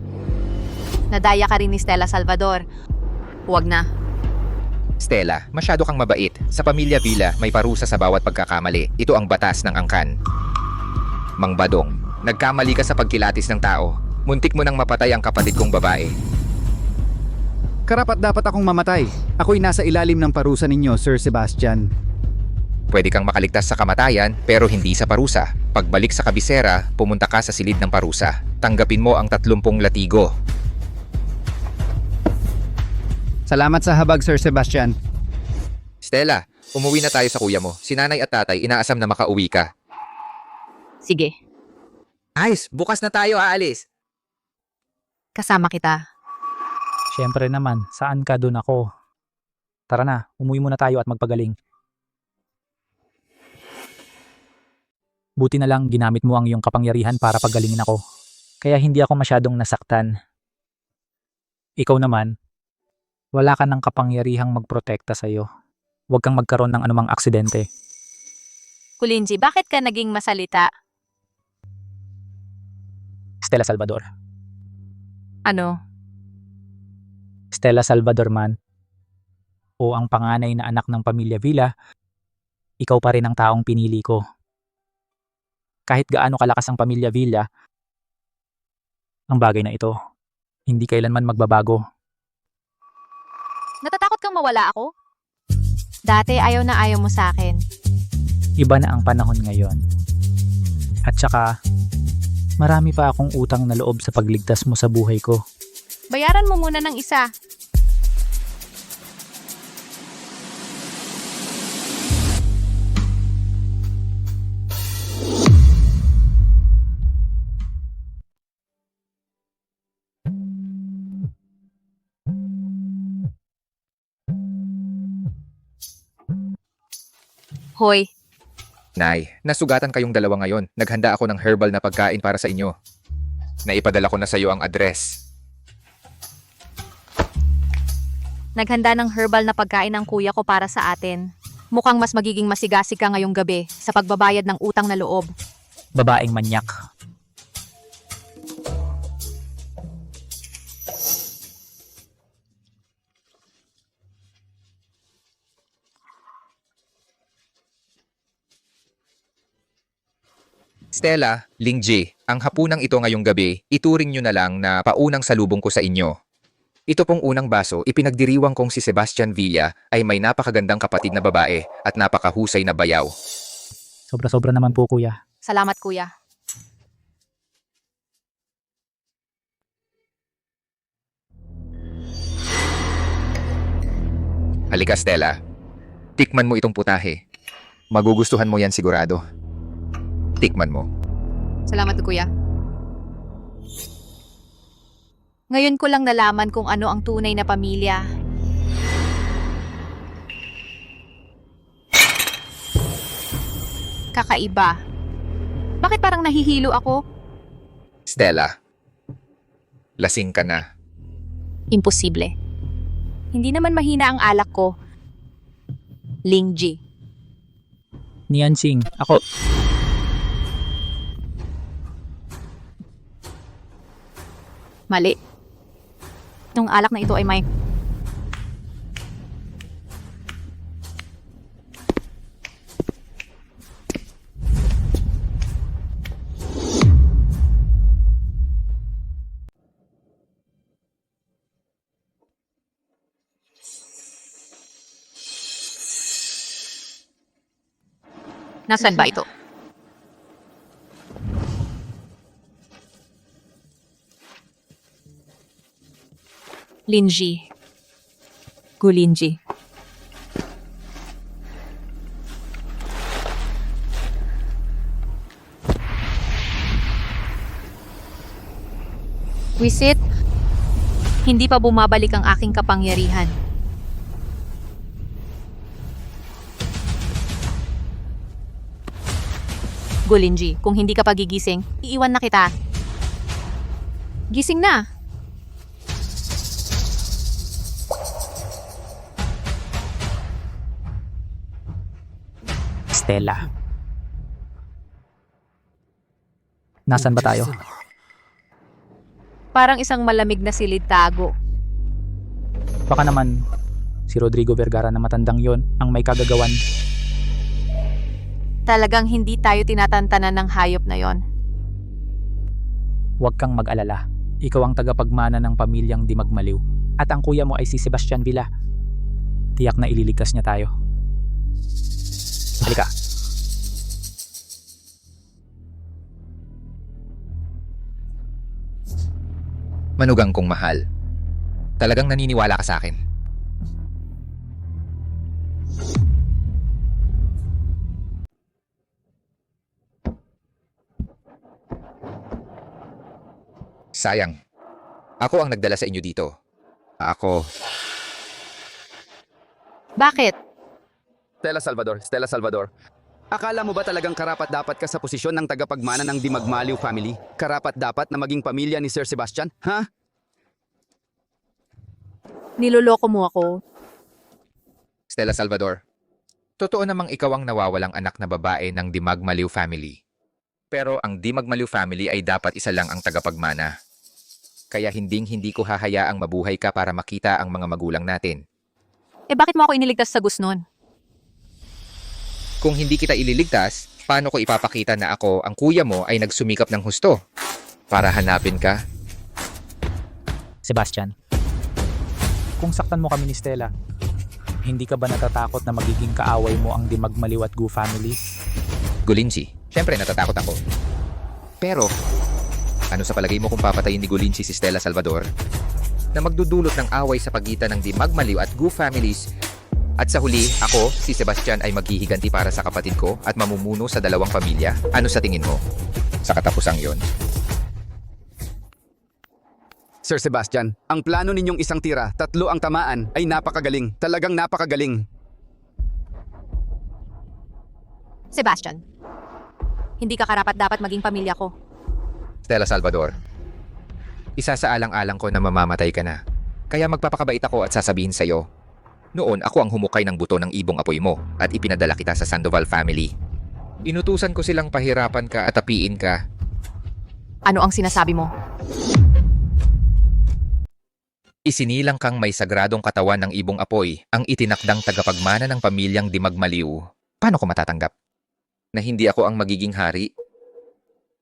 Nadaya ka rin ni Stella Salvador. Huwag na.
Stella, masyado kang mabait. Sa pamilya Villa, may parusa sa bawat pagkakamali. Ito ang batas ng angkan. Mang Badong, nagkamali ka sa pagkilatis ng tao. Muntik mo nang mapatay ang kapatid kong babae.
Karapat dapat akong mamatay. Ako'y nasa ilalim ng parusa ninyo, Sir Sebastian.
Pwede kang makaligtas sa kamatayan pero hindi sa parusa. Pagbalik sa kabisera, pumunta ka sa silid ng parusa. Tanggapin mo ang 30 latigo.
Salamat sa habag, Sir Sebastian.
Stella, umuwi na tayo sa kuya mo. Si nanay at tatay inaasam na makauwi ka.
Sige,
Ayos, bukas na tayo aalis.
kasama kita.
Siyempre naman, saan ka doon ako? Tara na, umuwi muna tayo at magpagaling. Buti na lang ginamit mo ang iyong kapangyarihan para pagalingin ako. Kaya hindi ako masyadong nasaktan. Ikaw naman, wala ka ng kapangyarihang magprotekta sa'yo. Huwag kang magkaroon ng anumang aksidente.
Kulinji, bakit ka naging masalita?
Stella Salvador.
Ano?
Stella Salvador man, o ang panganay na anak ng pamilya Villa, ikaw pa rin ang taong pinili ko. Kahit gaano kalakas ang pamilya Villa, ang bagay na ito, hindi kailanman magbabago.
Natatakot kang mawala ako? Dati ayaw na ayaw mo sa akin.
Iba na ang panahon ngayon. At saka, marami pa akong utang na loob sa pagligtas mo sa buhay ko.
Bayaran mo muna ng isa. Hoy,
Nay, nasugatan kayong dalawa ngayon. Naghanda ako ng herbal na pagkain para sa inyo. Naipadala ko na sa iyo ang address.
naghanda ng herbal na pagkain ng kuya ko para sa atin. Mukhang mas magiging masigasig ka ngayong gabi sa pagbabayad ng utang na loob.
Babaeng manyak.
Stella, Lingji, ang hapunang ito ngayong gabi, ituring nyo na lang na paunang salubong ko sa inyo. Ito pong unang baso, ipinagdiriwang kong si Sebastian Villa ay may napakagandang kapatid na babae at napakahusay na bayaw.
Sobra-sobra naman po, kuya.
Salamat, kuya.
Halika, Stella. Tikman mo itong putahe. Magugustuhan mo yan sigurado. Tikman mo.
Salamat, kuya. Ngayon ko lang nalaman kung ano ang tunay na pamilya. Kakaiba. Bakit parang nahihilo ako?
Stella, lasing ka na.
Imposible. Hindi naman mahina ang alak ko. Lingji.
Niansing, ako...
Mali. Nung alak na ito ay may... Nasaan ba ito? Linji. Gulinji. Wisit, hindi pa bumabalik ang aking kapangyarihan. Gulinji, kung hindi ka pagigising, iiwan na kita. Gising na.
Stella. Nasaan ba tayo?
Parang isang malamig na silid tago.
Baka naman si Rodrigo Vergara na matandang yon ang may kagagawan.
Talagang hindi tayo tinatantanan ng hayop na yon.
Huwag kang mag-alala. Ikaw ang tagapagmana ng pamilyang Di Magmaliw. At ang kuya mo ay si Sebastian Villa. Tiyak na ililigtas niya tayo. Halika.
Manugang kong mahal. Talagang naniniwala ka sa akin. Sayang. Ako ang nagdala sa inyo dito. Ako.
Bakit?
Stella Salvador. Akala mo ba talagang karapat-dapat ka sa posisyon ng tagapagmana ng Dimagmaliw family? Karapat-dapat na maging pamilya ni Sir Sebastian? Ha?
Niloloko mo ako.
Stella Salvador. Totoo namang ikaw ang nawawalang anak na babae ng Dimagmaliw family. Pero ang Dimagmaliw family ay dapat isa lang ang tagapagmana. Kaya hindi ko hahayaang mabuhay ka para makita ang mga magulang natin.
Eh bakit mo ako iniligtas sa Gusnon?
Kung hindi kita ililigtas, paano ko ipapakita na ako, ang kuya mo, ay nagsumikap ng husto para hanapin ka?
Sebastian, kung saktan mo kami ni Stella, hindi ka ba natatakot na magiging kaaway mo ang Dimagmaliw at Gu family?
Gulinsi, syempre natatakot ako. Pero, ano sa palagay mo kung papatayin ni Gulinsi si Stella Salvador? Na magdudulot ng away sa pagitan ng Dimagmaliw at Gu families. At sa huli, ako, si Sebastian ay maghihiganti para sa kapatid ko at mamumuno sa dalawang pamilya. Ano sa tingin mo? Sa katapusang yon.
Sir Sebastian, ang plano ninyong isang tira, 3 ang tamaan, ay napakagaling. Talagang napakagaling.
Sebastian, hindi ka karapat-dapat maging pamilya ko.
Stella Salvador, isa sa alang-alang ko na mamamatay ka na. Kaya magpapakabait ako at sasabihin sa'yo, noon ako ang humukay ng buto ng ibong apoy mo at ipinadala kita sa Sandoval family. Inutusan ko silang pahirapan ka at apiin ka.
Ano ang sinasabi mo?
Isinilang kang may sagradong katawan ng ibong apoy ang itinakdang tagapagmana ng pamilyang Dimagmaliw. Paano ko matatanggap? Na hindi ako ang magiging hari?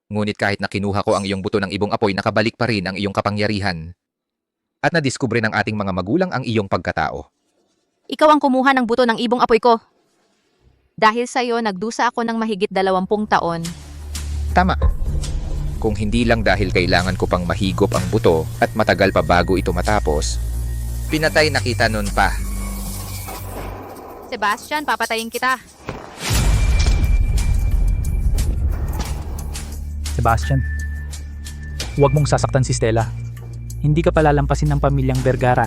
Ngunit kahit na kinuha ko ang iyong buto ng ibong apoy, nakabalik pa rin ang iyong kapangyarihan. At nadiskubre ng ating mga magulang ang iyong pagkatao.
Ikaw ang kumuha ng buto ng ibong apoy ko. Dahil sa'yo, nagdusa ako ng mahigit 20 taon.
Tama. Kung hindi lang dahil kailangan ko pang mahigop ang buto at matagal pa bago ito matapos, pinatay na kita nun pa.
Sebastian, papatayin kita.
Sebastian, huwag mong sasaktan si Stella. Hindi ka palalampasin ng pamilyang Vergara.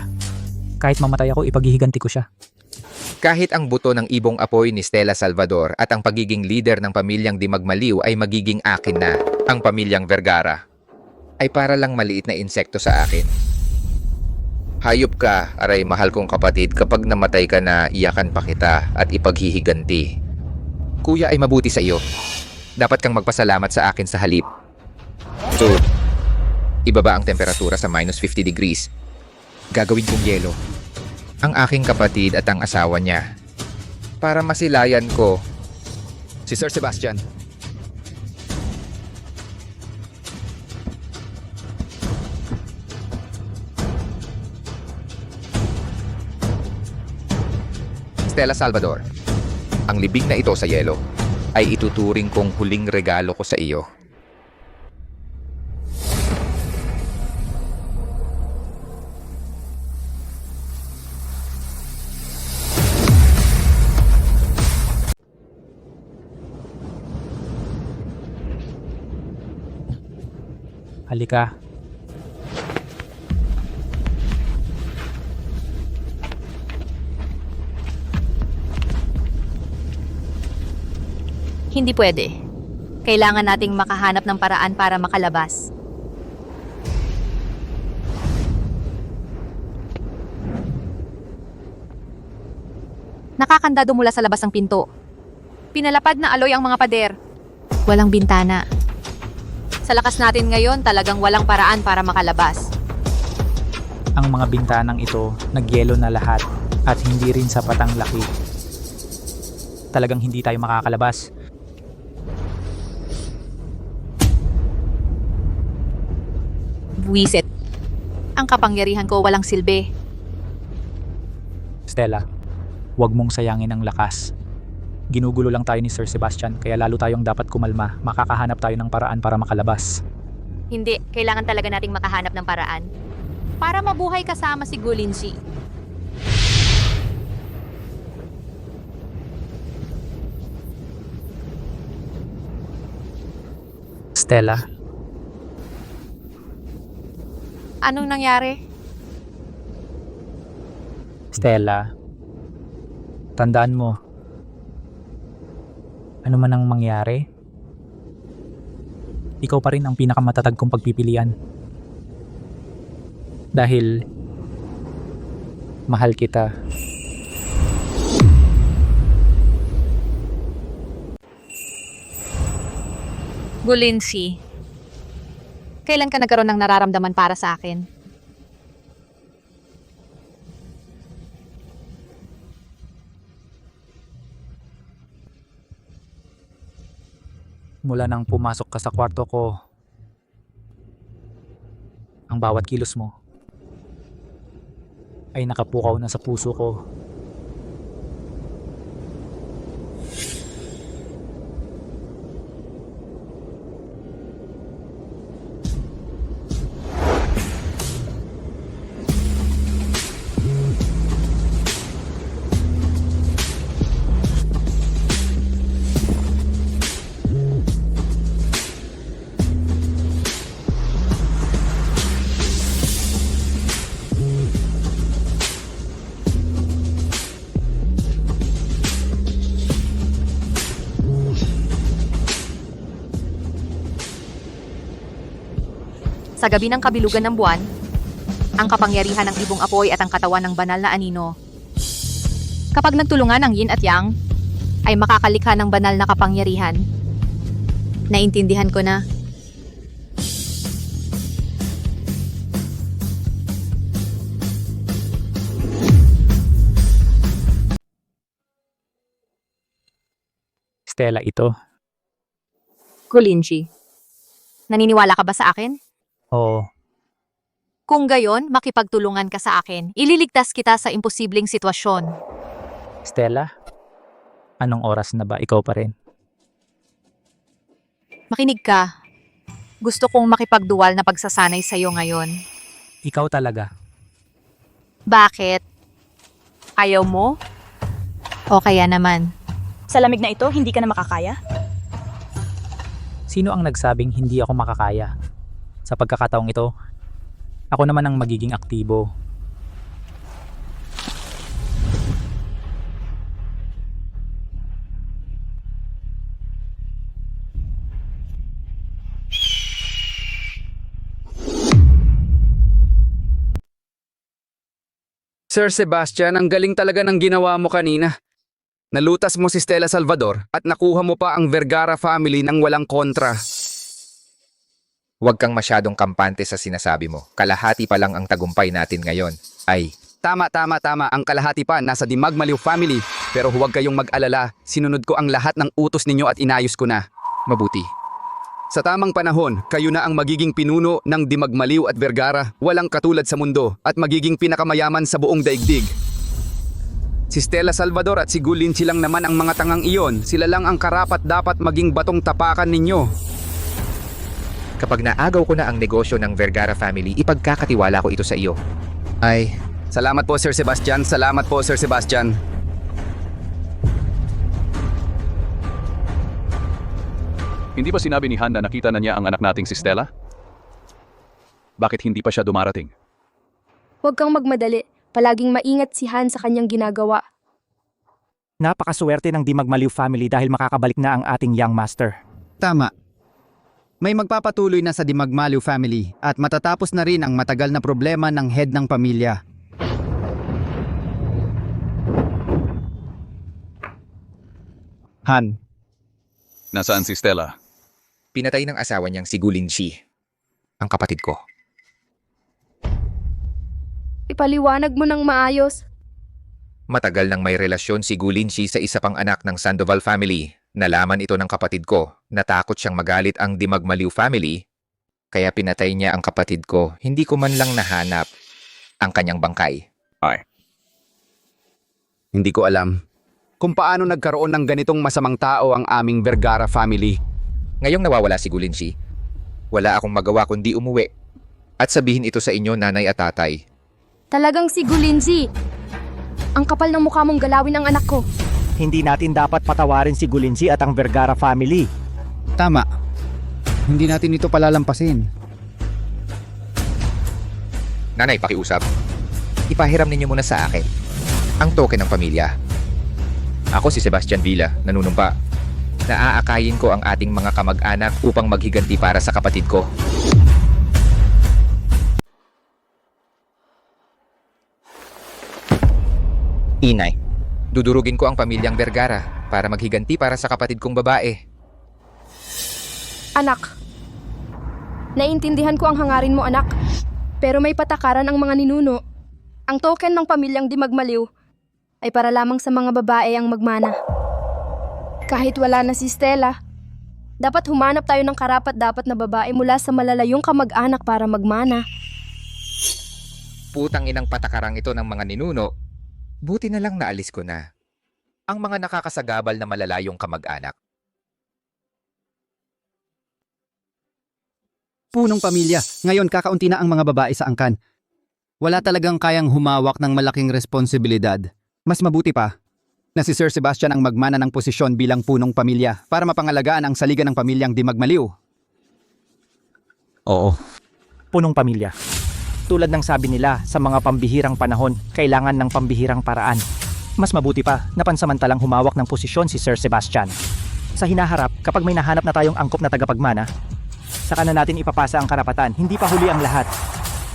Kahit mamatay ako, ipaghihiganti ko siya.
Kahit ang buto ng ibong apoy ni Stella Salvador at ang pagiging leader ng pamilyang Dimagmaliw ay magiging akin na, ang pamilyang Vergara ay para lang maliit na insekto sa akin. Hayop ka, aray mahal kong kapatid, kapag namatay ka na, iyakan pa kita at ipaghihiganti. Kuya ay mabuti sa iyo. Dapat kang magpasalamat sa akin sa halip. So, ibaba ang temperatura sa -50 degrees. Gagawin kong yelo ang aking kapatid at ang asawa niya para masilayan ko
Si Sir Sebastian.
Stella Salvador, ang libing na ito sa yelo ay ituturing kong huling regalo ko sa iyo.
Halika.
Hindi pwede. Kailangan nating makahanap ng paraan para makalabas. Nakakandado mula sa labas ng pinto. Pinalapad na aloy ang mga pader. Walang bintana. Sa lakas natin ngayon, talagang walang paraan para makalabas.
Ang mga bintanang ito, nagyelo na lahat at hindi rin sapat ang laki. Talagang hindi tayo makakalabas.
Buwisit. Ang kapangyarihan ko walang silbi.
Stella, huwag mong sayangin ang lakas. Ginugulo lang tayo ni Sir Sebastian, kaya lalo tayong dapat kumalma. Makakahanap tayo ng paraan para makalabas.
Hindi, kailangan talaga nating makahanap ng paraan. Para mabuhay kasama si Gulinji.
Stella,
Anong nangyari?
Stella, tandaan mo, ano man ang mangyari, ikaw pa rin ang pinakamatatag kong pagpipilian. Dahil mahal kita.
Gulinji, kailan ka nagkaroon ng nararamdaman para sa akin?
Mula nang pumasok ka sa kwarto ko, ang bawat kilos mo ay nakapukaw na sa puso ko.
Sa gabi ng kabilugan ng buwan, ang kapangyarihan ng ibong apoy at ang katawan ng banal na anino. Kapag nagtulungan ang yin at yang, ay makakalikha ng banal na kapangyarihan. Naintindihan ko na.
Stella, ito.
Gulinji, naniniwala ka ba sa akin?
Oo.
Kung gayon, makipagtulungan ka sa akin. Ililigtas kita sa imposibleng sitwasyon.
Stella, anong oras na ba? Ikaw pa rin.
Makinig ka. Gusto kong makipagduwal na pagsasanay sa'yo ngayon.
Ikaw talaga.
Bakit? Ayaw mo? O kaya naman?
Sa lamig na ito, hindi ka na makakaya?
Sino ang nagsabing hindi ako makakaya? Sa pagkakataong ito, ako naman ang magiging aktibo.
Sir Sebastian, ang galing talaga ng ginawa mo kanina. Nalutas mo si Stella Salvador at nakuha mo pa ang Vergara family ng walang kontra.
Huwag kang masyadong kampante sa sinasabi mo. Kalahati pa lang ang tagumpay natin ngayon. Ay,
Tama. Ang kalahati pa nasa Dimagmaliw family. Pero huwag kayong mag-alala. Sinunod ko ang lahat ng utos ninyo at inayos ko na.
mabuti.
Sa tamang panahon, kayo na ang magiging pinuno ng Dimagmaliw at Vergara, walang katulad sa mundo at magiging pinakamayaman sa buong daigdig. Si Stella Salvador at si Gulinji lang naman ang mga tangang iyon. Sila lang ang karapat dapat maging batong tapakan ninyo.
Kapag naagaw ko na ang negosyo ng Vergara family, ipagkakatiwala ko ito sa iyo. Ay,
salamat po Sir Sebastian. Salamat po Sir Sebastian.
Hindi ba sinabi ni Han na nakita na niya ang anak nating si Stella? Bakit hindi pa siya dumarating?
Huwag kang magmadali. Palaging maingat si Han sa kanyang ginagawa.
Napakaswerte ng Dimagmaliw family dahil makakabalik na ang ating young master.
Tama. May magpapatuloy na sa Dimagmaliw family at matatapos na rin ang matagal na problema ng head ng pamilya.
Han. Nasaan si Stella?
Pinatay ng asawa niyang si Gulinji, ang kapatid ko.
Ipaliwanag mo ng maayos.
Matagal nang may relasyon si Gulinji sa isa pang anak ng Sandoval family. Nalaman ito ng kapatid ko. Natakot siyang magalit ang Dimagmaliw family Kaya pinatay niya ang kapatid ko. Hindi ko man lang nahanap ang kanyang bangkay.
Hindi ko alam kung paano nagkaroon ng ganitong masamang tao ang aming Vergara family.
Ngayong nawawala si Gulinsi, wala akong magawa kundi umuwi at sabihin ito sa inyo, nanay at tatay.
Talagang si Gulinzi. Ang kapal ng mukha mong galawin ang anak ko.
Hindi natin dapat patawarin si Gulinzi at ang Vergara family.
Tama. Hindi natin ito palalampasin.
Nanay, pakiusap. Ipahiram ninyo muna sa akin ang token ng pamilya. Ako si Sebastian Villa, nanunumpa. Naaakayin ko ang ating mga kamag-anak upang maghiganti para sa kapatid ko. Inay, dudurugin ko ang pamilyang Vergara para maghiganti para sa kapatid kong babae.
Anak. Naiintindihan ko ang hangarin mo, anak. Pero may patakaran ang mga ninuno. Ang token ng pamilyang di magmaliw ay para lamang sa mga babae ang magmana. Kahit wala na si Stella, dapat humanap tayo ng karapat-dapat na babae mula sa malalayong kamag-anak para magmana.
Putang inang patakarang ito ng mga ninuno. Buti na lang naalis ko na ang mga nakakasagabal na malalayong kamag-anak.
Punong pamilya. Ngayon kakaunti na ang mga babae sa angkan. Wala talagang kayang humawak ng malaking responsibilidad. Mas mabuti pa na si Sir Sebastian ang magmana ng posisyon bilang punong pamilya para mapangalagaan ang saligan ng pamilyang di magmaliw.
Oo. Punong pamilya. Tulad ng sabi nila, sa mga pambihirang panahon, kailangan ng pambihirang paraan. Mas mabuti pa na pansamantalang humawak ng posisyon si Sir Sebastian. Sa hinaharap, kapag may nahanap na tayong angkop na tagapagmana, saka na natin ipapasa ang karapatan, hindi pa huli ang lahat.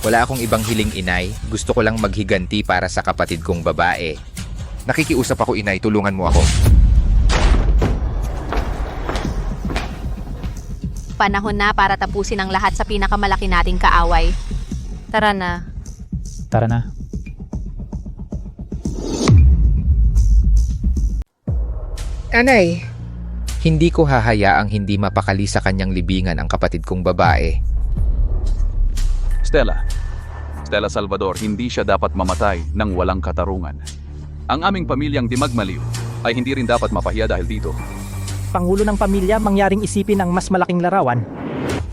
Wala akong ibang hiling, inay. Gusto ko lang maghiganti para sa kapatid kong babae. Nakikiusap ako, inay. Tulungan mo ako.
Panahon na para tapusin ang lahat sa pinakamalaki nating kaaway. Tara na.
Tara na.
Anay, hindi ko hahayaang hindi mapakali sa kanyang libingan ang kapatid kong babae.
Stella Salvador, hindi siya dapat mamatay ng walang katarungan. Ang aming pamilyang di magmaliw ay hindi rin dapat mapahiya dahil dito.
Pangulo ng pamilya, mangyaring isipin ang mas malaking larawan.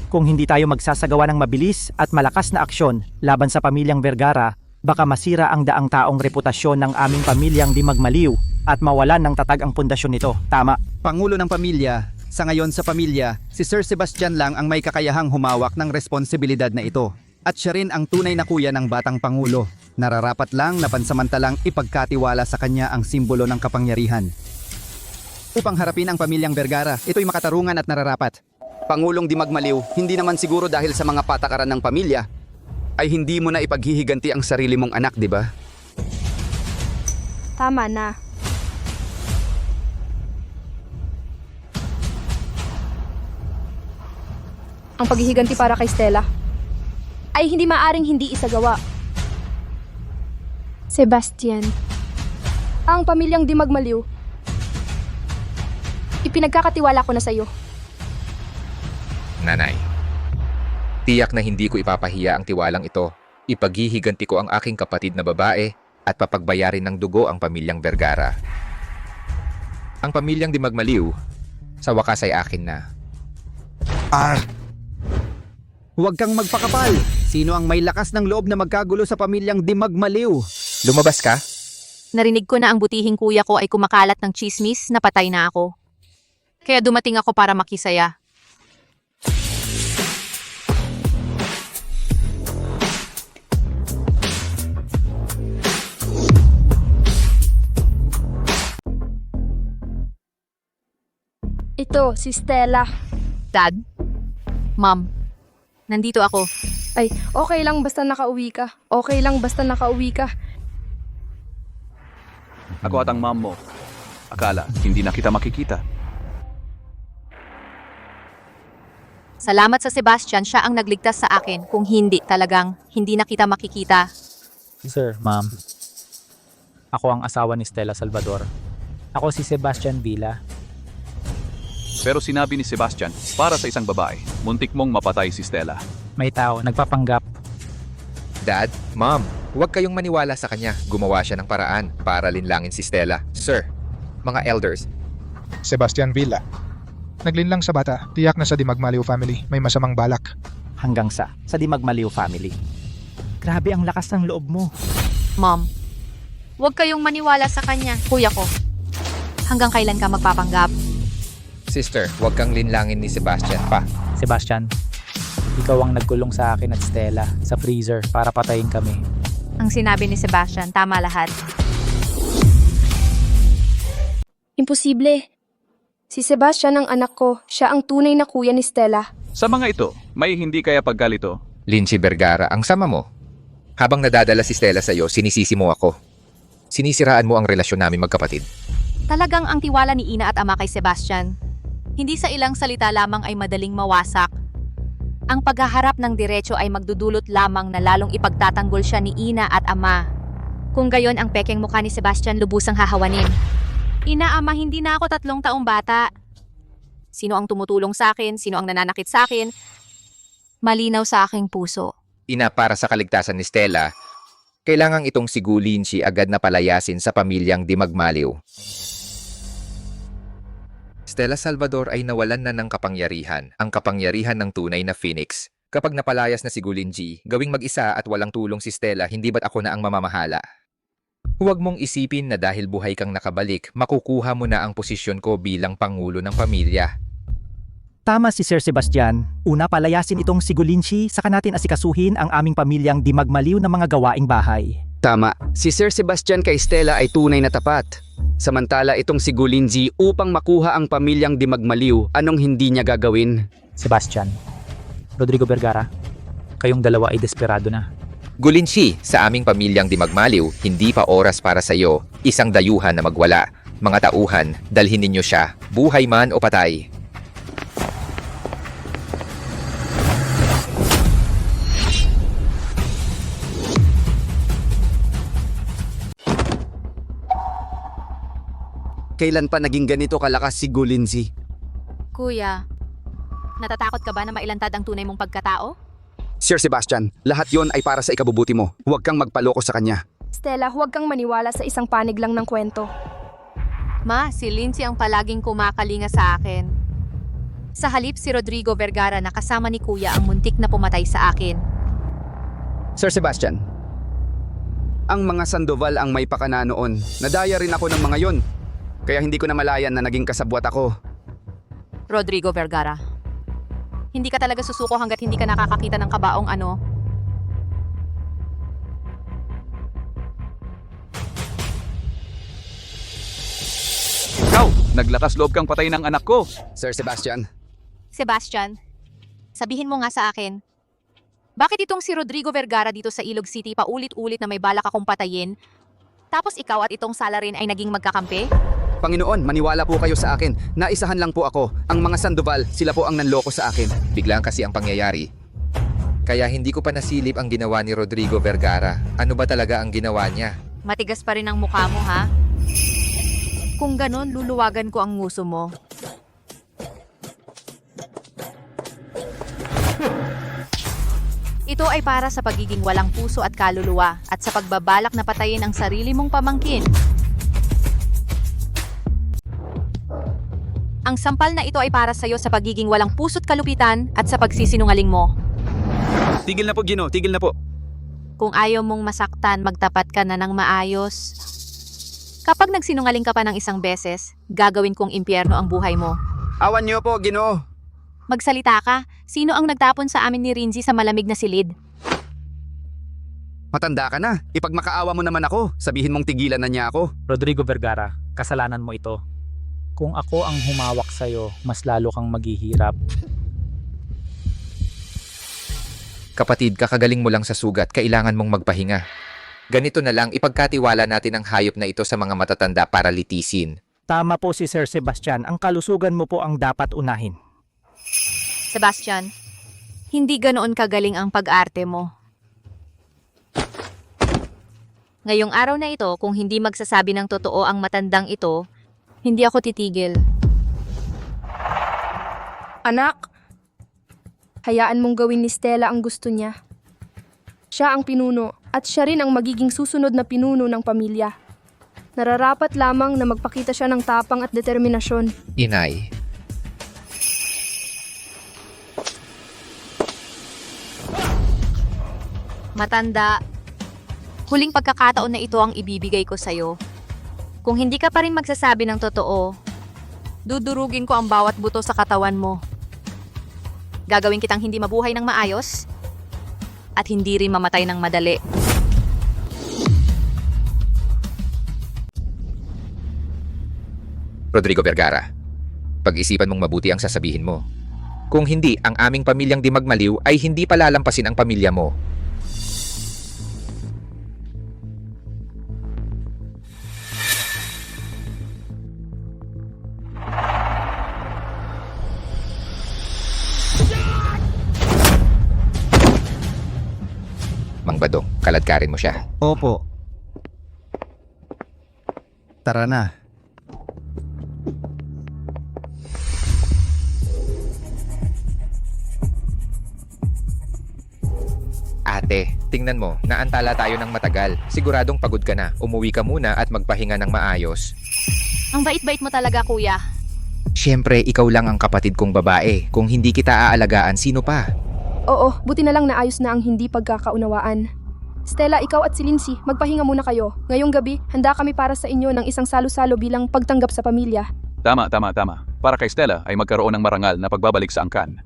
Kung hindi tayo magsasagawa ng mabilis at malakas na aksyon laban sa pamilyang Vergara, baka masira ang daang taong reputasyon ng aming pamilyang di magmaliw at mawalan ng tatag ang pundasyon nito. Tama.
Pangulo ng pamilya, sa ngayon sa pamilya, si Sir Sebastian lang ang may kakayahang humawak ng responsibilidad na ito. At siya rin ang tunay na kuya ng batang pangulo. Nararapat lang na pansamantalang ipagkatiwala sa kanya ang simbolo ng kapangyarihan. Upang harapin ang pamilyang Vergara, ito'y makatarungan at nararapat.
Pangulong di magmaliw, hindi naman siguro dahil sa mga patakaran ng pamilya, ay hindi mo na ipaghihiganti ang sarili mong anak, di ba?
Tama na. Ang paghihiganti para kay Stella ay hindi maaring hindi isagawa. Sebastian, ang pamilyang di magmaliw, ipinagkakatiwala ko na sa'yo.
Nanay, tiyak na hindi ko ipapahiya ang tiwalang ito. Ipaghihiganti ko ang aking kapatid na babae at papagbayarin ng dugo ang pamilyang Vergara. Ang pamilyang di magmaliw, sa wakas ay akin na.
Huwag kang magpakapal! Sino ang may lakas ng loob na magkagulo sa pamilyang di magmaliw?
Lumabas ka?
Narinig ko na ang butihing kuya ko ay kumakalat ng chismis na patay na ako. Kaya dumating ako para makisaya.
Ito, si Stella.
Dad? Mom? Nandito ako.
Ay, okay lang basta nakauwi ka. Okay lang basta nakauwi ka.
Ako at ang mom mo. Akala, hindi na kita makikita.
Salamat sa Sebastian, siya ang nagligtas sa akin. Kung hindi, talagang hindi na kita makikita.
Sir, ma'am. Ako ang asawa ni Stella Salvador. Ako si Sebastian Villa.
Pero sinabi ni Sebastian, para sa isang babae, muntik mong mapatay si Stella.
May tao, nagpapanggap.
Dad, Mom, huwag kayong maniwala sa kanya. Gumawa siya ng paraan para linlangin si Stella. Sir, mga elders,
Sebastian Villa. Naglinlang sa bata, tiyak na sa Dimagmaliw family may masamang balak.
Hanggang sa Dimagmaliw family. Grabe ang lakas ng loob mo.
Mom, huwag kayong maniwala sa kanya. Kuya ko, hanggang kailan ka magpapanggap?
Sister, huwag kang linlangin ni Sebastian pa.
Sebastian, ikaw ang nagkulong sa akin at Stella sa freezer para patayin kami.
Ang sinabi ni Sebastian, tama lahat.
Imposible. Si Sebastian ang anak ko. Siya ang tunay na kuya ni Stella.
Sa mga ito, may hindi kaya pagkalito.
Lindsay Vergara, ang sama mo. Habang nadadala si Stella sa'yo, sinisisi mo ako. Sinisiraan mo ang relasyon namin magkapatid.
Talagang ang tiwala ni Ina at Ama kay Sebastian. Hindi sa ilang salita lamang ay madaling mawasak. Ang paghaharap ng diretso ay magdudulot lamang na lalong ipagtatanggol siya ni Ina at Ama. Kung gayon ang pekeng mukha ni Sebastian lubusang hahawanin. Ina, Ama, hindi na ako 3 taong bata. Sino ang tumutulong sa akin? Sino ang nananakit sa akin? Malinaw sa aking puso.
Ina, para sa kaligtasan ni Stella, kailangang itong sigulin si agad na palayasin sa pamilyang Dimagmaliw. Stella Salvador ay nawalan na ng kapangyarihan, ang kapangyarihan ng tunay na Phoenix. Kapag napalayas na si Gulinji, gawing mag-isa at walang tulong si Stella, hindi ba't ako na ang mamamahala? Huwag mong isipin na dahil buhay kang nakabalik, makukuha mo na ang posisyon ko bilang pangulo ng pamilya.
Tama si Sir Sebastian. Una, palayasin itong si Gulinchi, saka natin asikasuhin ang aming pamilyang Dimagmaliw ng mga gawaing bahay.
Tama, si Sir Sebastian kay Stella ay tunay na tapat. Samantala itong si Gulinji upang makuha ang pamilyang Dimagmaliw, anong hindi niya gagawin?
Sebastian, Rodrigo Vergara, kayong dalawa ay desperado na.
Gulinchi, sa aming pamilyang Dimagmaliw, hindi pa oras para sa iyo. Isang dayuhan na magwala. Mga tauhan, dalhin ninyo siya, buhay man o patay.
Kailan pa naging ganito kalakas si Gulinji?
Kuya, natatakot ka ba na mailantad ang tunay mong pagkatao?
Sir Sebastian, lahat yon ay para sa ikabubuti mo. Huwag kang magpaloko sa kanya.
Stella, huwag kang maniwala sa isang panig lang ng kwento.
Ma, si Lindsay ang palaging kumakalinga sa akin. Sa halip si Rodrigo Vergara na kasama ni Kuya ang muntik na pumatay sa akin.
Sir Sebastian, ang mga Sandoval ang may pakana noon. Nadaya rin ako ng mga yon. Kaya hindi ko na malayan na naging kasabwat ako.
Rodrigo Vergara, hindi ka talaga susuko hanggat hindi ka nakakakita ng kabaong ano.
Ikaw, naglakas loob kang patay ng anak ko.
Sir Sebastian.
Sebastian, sabihin mo nga sa akin, bakit itong si Rodrigo Vergara dito sa Ilog City paulit-ulit na may balak akong patayin, tapos ikaw at itong Salarin ay naging magkakampi?
Panginoon, maniwala po kayo sa akin. Naisahan lang po ako. Ang mga Sandoval, sila po ang nanloko sa akin.
Biglang kasi ang pangyayari. Kaya hindi ko pa nasilip ang ginawa ni Rodrigo Vergara. Ano ba talaga ang ginawa niya?
Matigas pa rin ang mukha mo, ha? Kung ganon, luluwagan ko ang nguso mo. Ito ay para sa pagiging walang puso at kaluluwa at sa pagbabalak na patayin ang sarili mong pamangkin. Ang sampal na ito ay para sa iyo sa pagiging walang puso't kalupitan at sa pagsisinungaling mo.
Tigil na po, Gino. Tigil na po.
Kung ayaw mong masaktan, magtapat ka na ng maayos. Kapag nagsinungaling ka pa ng isang beses, gagawin kong impyerno ang buhay mo.
Awan niyo po, Gino.
Magsalita ka. Sino ang nagtapon sa amin ni Rinzi sa malamig na silid?
Matanda ka na. Ipagmakaawa mo naman ako. Sabihin mong tigilan na niya ako.
Rodrigo Vergara, kasalanan mo ito. Kung ako ang humawak sa'yo, mas lalo kang maghihirap.
Kapatid, kakagaling mo lang sa sugat, kailangan mong magpahinga. Ganito na lang, ipagkatiwala natin ang hayop na ito sa mga matatanda para litisin.
Tama po si Sir Sebastian, ang kalusugan mo po ang dapat unahin.
Sebastian, hindi ganoon kagaling ang pag-arte mo. Ngayong araw na ito, kung hindi magsasabi ng totoo ang matandang ito, hindi ako titigil.
Anak, hayaan mong gawin ni Stella ang gusto niya. Siya ang pinuno at siya rin ang magiging susunod na pinuno ng pamilya. Nararapat lamang na magpakita siya ng tapang at determinasyon.
Inay,
Matanda, huling pagkakataon na ito ang ibibigay ko sa'yo. Kung hindi ka pa rin magsasabi ng totoo, dudurugin ko ang bawat buto sa katawan mo. Gagawin kitang hindi mabuhay ng maayos at hindi rin mamatay ng madali.
Rodrigo Vergara, pag-isipan mong mabuti ang sasabihin mo. Kung hindi, ang aming pamilyang Di Magmaliw ay hindi palalampasin ang pamilya mo. Mang Badong, kaladkarin mo siya.
Opo. Tara na.
Ate, tingnan mo, naantala tayo ng matagal. Siguradong pagod ka na. Umuwi ka muna at magpahinga ng maayos.
Ang bait-bait mo talaga, kuya.
Siyempre, ikaw lang ang kapatid kong babae. Kung hindi kita aalagaan, sino pa?
Oo, buti na lang naayos na ang hindi pagkakaunawaan. Stella, ikaw at si Lindsay, magpahinga muna kayo. Ngayong gabi, handa kami para sa inyo ng isang salo-salo bilang pagtanggap sa pamilya.
Tama. Para kay Stella ay magkaroon ng marangal na pagbabalik sa angkan.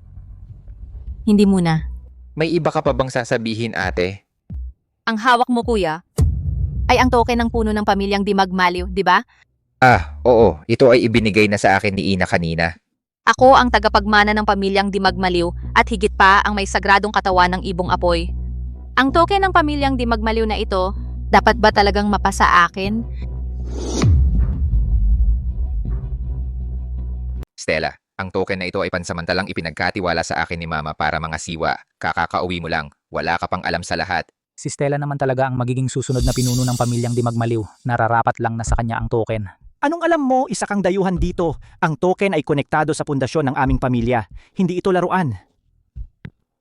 Hindi muna.
May iba ka pa bang sasabihin, ate?
Ang hawak mo, kuya, ay ang token ng puno ng pamilyang Di Magmaliw, di ba?
Ah, oo. Ito ay ibinigay na sa akin ni Ina kanina.
Ako ang tagapagmana ng pamilyang Di Magmaliw at higit pa ang may sagradong katawan ng Ibong Apoy. Ang token ng pamilyang Di Magmaliw na ito, dapat ba talagang mapasa akin?
Stella, ang token na ito ay pansamantalang ipinagkatiwala sa akin ni Mama para mga siwa. Kakakauwi mo lang. Wala ka pang alam sa lahat.
Si Stella naman talaga ang magiging susunod na pinuno ng pamilyang Di Magmaliw. Nararapat lang na sa kanya ang token.
Anong alam mo, isa kang dayuhan dito. Ang token ay konektado sa pundasyon ng aming pamilya. Hindi ito laruan.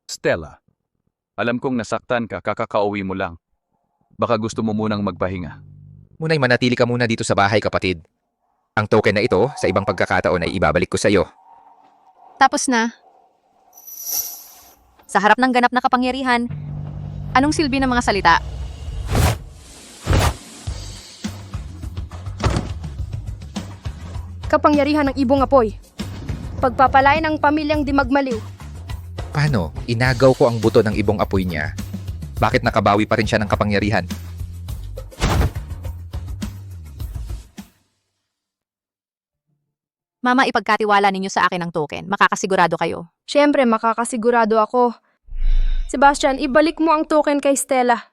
Stella, alam kong nasaktan ka, kakakauwi mo lang. Baka gusto mo munang magpahinga.
Muna'y manatili ka muna dito sa bahay, kapatid. Ang token na ito, sa ibang pagkakataon ay ibabalik ko sa iyo.
Tapos na. Sa harap ng ganap na kapangyarihan, anong silbi ng mga salita?
Kapangyarihan ng Ibong Apoy. Pagpapalay ng pamilyang Di Magmaliw.
Paano? Inagaw ko ang buto ng Ibong Apoy niya. Bakit nakabawi pa rin siya ng kapangyarihan?
Mama, ipagkatiwala ninyo sa akin ang token. Makakasigurado kayo.
Siyempre, makakasigurado ako. Sebastian, ibalik mo ang token kay Stella.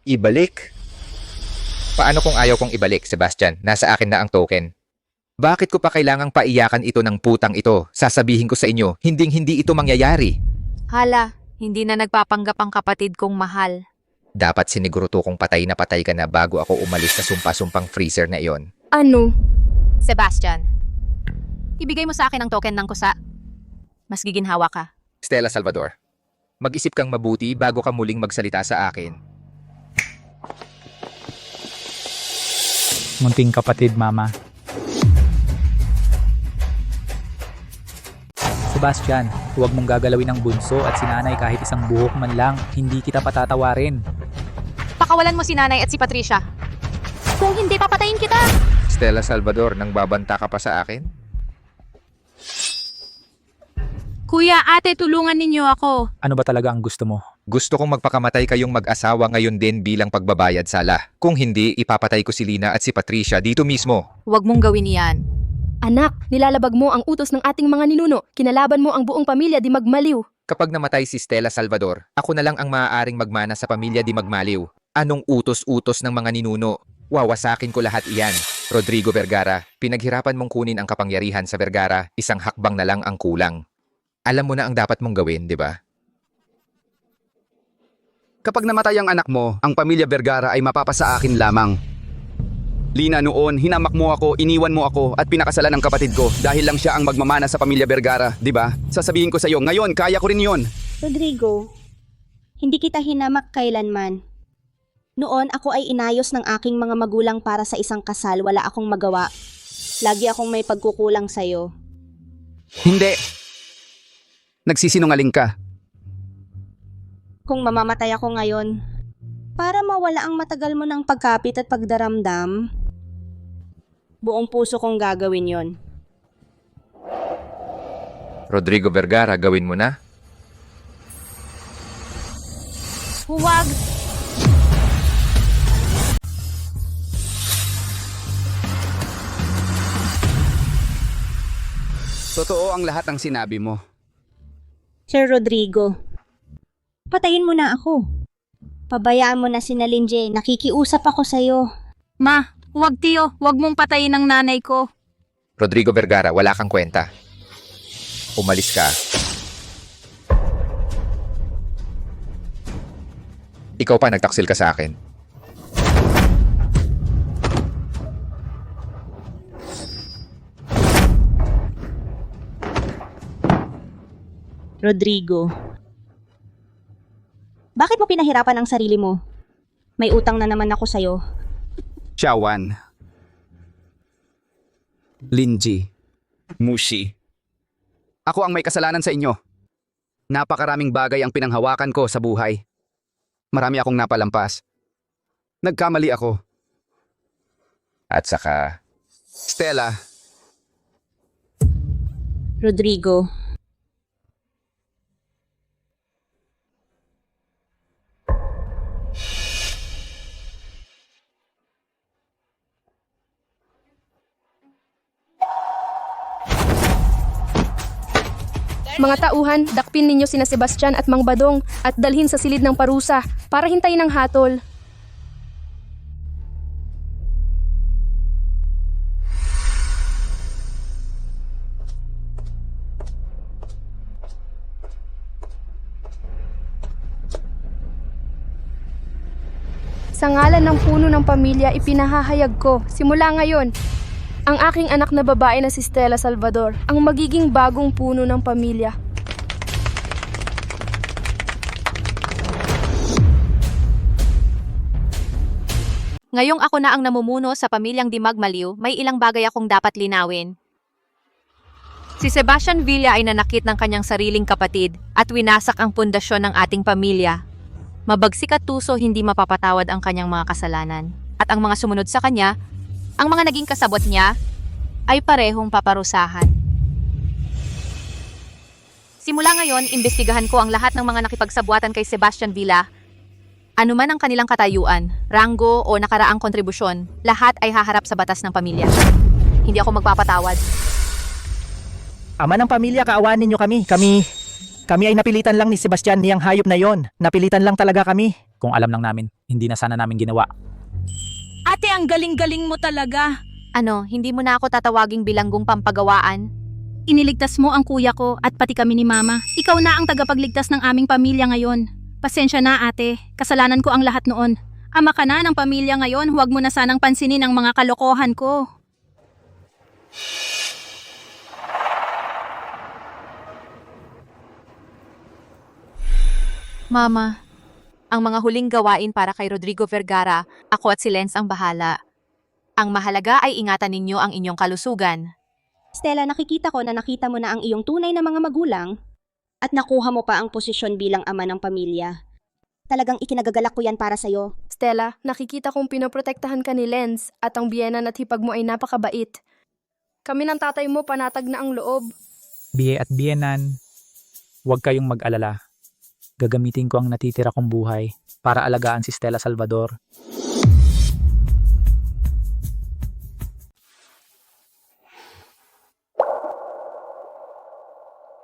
Ibalik? Paano kung ayaw kong ibalik, Sebastian? Nasa akin na ang token. Bakit ko pa kailangang paiyakan ito ng putang ito? Sasabihin ko sa inyo, hinding-hindi ito mangyayari.
Hala, hindi na nagpapanggap ang kapatid kong mahal.
Dapat siniguruto kong patay na patay ka na bago ako umalis sa sumpa-sumpang freezer na iyon.
Ano?
Sebastian, ibigay mo sa akin ang token ng kusa. Mas giginhawa ka.
Stella Salvador, mag-isip kang mabuti bago ka muling magsalita sa akin.
Munting kapatid, Mama. Sebastian, huwag mong gagalawin ang bunso at si nanay kahit isang buhok man lang. Hindi kita patatawarin.
Pakawalan mo si nanay at si Patricia. Kung hindi, papatayin kita!
Stella Salvador, nang babanta ka pa sa akin?
Kuya, ate, tulungan ninyo ako.
Ano ba talaga ang gusto mo?
Gusto kong magpakamatay kayong mag-asawa ngayon din bilang pagbabayad sala. Kung hindi, ipapatay ko si Lina at si Patricia dito mismo.
Huwag mong gawin iyan.
Anak, nilalabag mo ang utos ng ating mga ninuno. Kinalaban mo ang buong pamilya Di Magmaliw.
Kapag namatay si Stella Salvador, ako na lang ang maaaring magmana sa pamilya Di Magmaliw. Anong utos-utos ng mga ninuno? Wawasakin ko lahat iyan. Rodrigo Vergara, pinaghirapan mong kunin ang kapangyarihan sa Vergara, isang hakbang na lang ang kulang. Alam mo na ang dapat mong gawin, di ba?
Kapag namatay ang anak mo, ang pamilya Vergara ay mapapasa akin lamang. Lina, noon, hinamak mo ako, iniwan mo ako at pinakasalan ng kapatid ko dahil lang siya ang magmamana sa pamilya Vergara, di ba? Sasabihin ko sa iyo, ngayon, kaya ko rin yon.
Rodrigo, hindi kita hinamak kailanman. Noon ako ay inayos ng aking mga magulang para sa isang kasal, wala akong magawa. Lagi akong may pagkukulang sa'yo.
Hindi. Nagsisinungaling ka.
Kung mamamatay ako ngayon, para mawala ang matagal mo ng pagkapit at pagdaramdam, buong puso kong gagawin yon.
Rodrigo Vergara, gawin mo na.
Huwag!
Totoo ang lahat ng sinabi mo.
Sir Rodrigo, patayin mo na ako. Pabayaan mo na si Nalinje, nakikiusap ako sa'yo.
Ma, huwag tiyo, huwag mong patayin ang nanay ko.
Rodrigo Vergara, wala kang kwenta. Umalis ka. Ikaw pa nagtaksil ka sa akin.
Rodrigo, bakit mo pinahirapan ang sarili mo? May utang na naman ako sa'yo.
Shawan. Linji. Mushi. Ako ang may kasalanan sa inyo. Napakaraming bagay ang pinanghawakan ko sa buhay. Marami akong napalampas. Nagkamali ako.
At saka,
Stella,
Rodrigo,
Mga tauhan, dakpin ninyo sina Sebastian at Mang Badong at dalhin sa silid ng parusa para hintayin ang hatol. Sa ngalan ng puno ng pamilya, ipinahahayag ko, simula ngayon, ang aking anak na babae na si Stella Salvador, ang magiging bagong puno ng pamilya.
Ngayong ako na ang namumuno sa pamilyang Dimagmaliw, may ilang bagay akong dapat linawin. Si Sebastian Villa ay nanakit ng kanyang sariling kapatid at winasak ang pundasyon ng ating pamilya. Mabagsik at tuso, hindi mapapatawad ang kanyang mga kasalanan. At ang mga sumunod sa kanya, ang mga naging kasabot niya, ay parehong paparusahan. Simula ngayon, imbestigahan ko ang lahat ng mga nakipagsabwatan kay Sebastian Villa. Ano man ang kanilang katayuan, ranggo o nakaraang kontribusyon, lahat ay haharap sa batas ng pamilya. Hindi ako magpapatawad.
Ama ng pamilya, kaawanin niyo kami. Kami ay napilitan lang ni Sebastian, niyang hayop na yon. Napilitan lang talaga kami.
Kung alam lang namin, hindi na sana namin ginawa.
Ate, ang galing-galing mo talaga. Ano, hindi mo na ako tatawaging bilanggong pampagawaan?
Iniligtas mo ang kuya ko at pati kami ni Mama. Ikaw na ang tagapagligtas ng aming pamilya ngayon. Pasensya na ate, kasalanan ko ang lahat noon. Ama ka na ng pamilya ngayon, huwag mo na sanang pansinin ang mga kalokohan ko.
Mama, ang mga huling gawain para kay Rodrigo Vergara, ako at si Lenz ang bahala. Ang mahalaga ay ingatan ninyo ang inyong kalusugan.
Stella, nakikita ko na nakita mo na ang iyong tunay na mga magulang at nakuha mo pa ang posisyon bilang ama ng pamilya. Talagang ikinagagalak ko yan para sa'yo.
Stella, nakikita kong pinoprotektahan ka ni Lenz at ang biyenan at hipag mo ay napakabait. Kami ng tatay mo panatag na ang loob.
Biye at biyenan, huwag kayong mag-alala. Gagamitin ko ang natitira kong buhay para alagaan si Stella Salvador.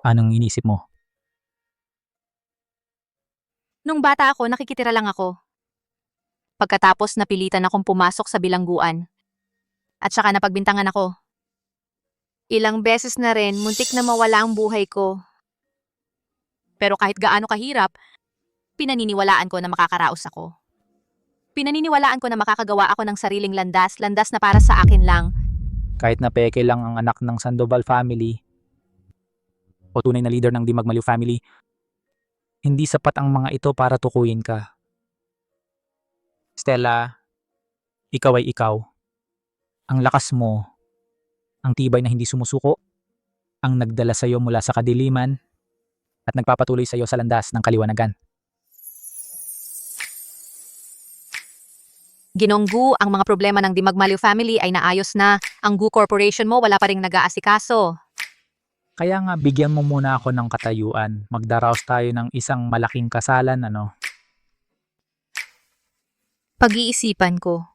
Anong inisip mo?
Nung bata ako, nakikitira lang ako. Pagkatapos napilitan akong pumasok sa bilangguan. At saka napagbintangan ako. Ilang beses na rin, muntik na mawala ang buhay ko. Pero kahit gaano kahirap, pinaniniwalaan ko na makakaraos ako. Pinaniniwalaan ko na makakagawa ako ng sariling landas na para sa akin lang.
Kahit na peke lang ang anak ng Sandoval family o tunay na leader ng Di Magmaliw family, hindi sapat ang mga ito para tukuyin ka. Stella, ikaw ay ikaw. Ang lakas mo, ang tibay na hindi sumusuko, ang nagdala sa iyo mula sa kadiliman at nagpapatuloy sa iyo sa landas ng kaliwanagan.
Ginonggu, ang mga problema ng Di Magmaliw family ay naayos na. Ang Gu Corporation mo wala pa ring nag-aasikaso.
Kaya nga bigyan mo muna ako ng katayuan. Magdaraos tayo ng isang malaking kasalan, ano?
Pag-iisipan ko.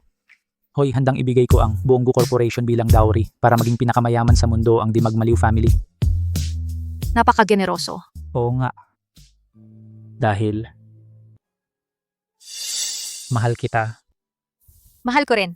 Hoy, handang ibigay ko ang buong Gu Corporation bilang dowry para maging pinakamayaman sa mundo ang Di Magmaliw family.
Napaka-generoso.
Oo nga. Dahil mahal kita.
Mahal ko rin.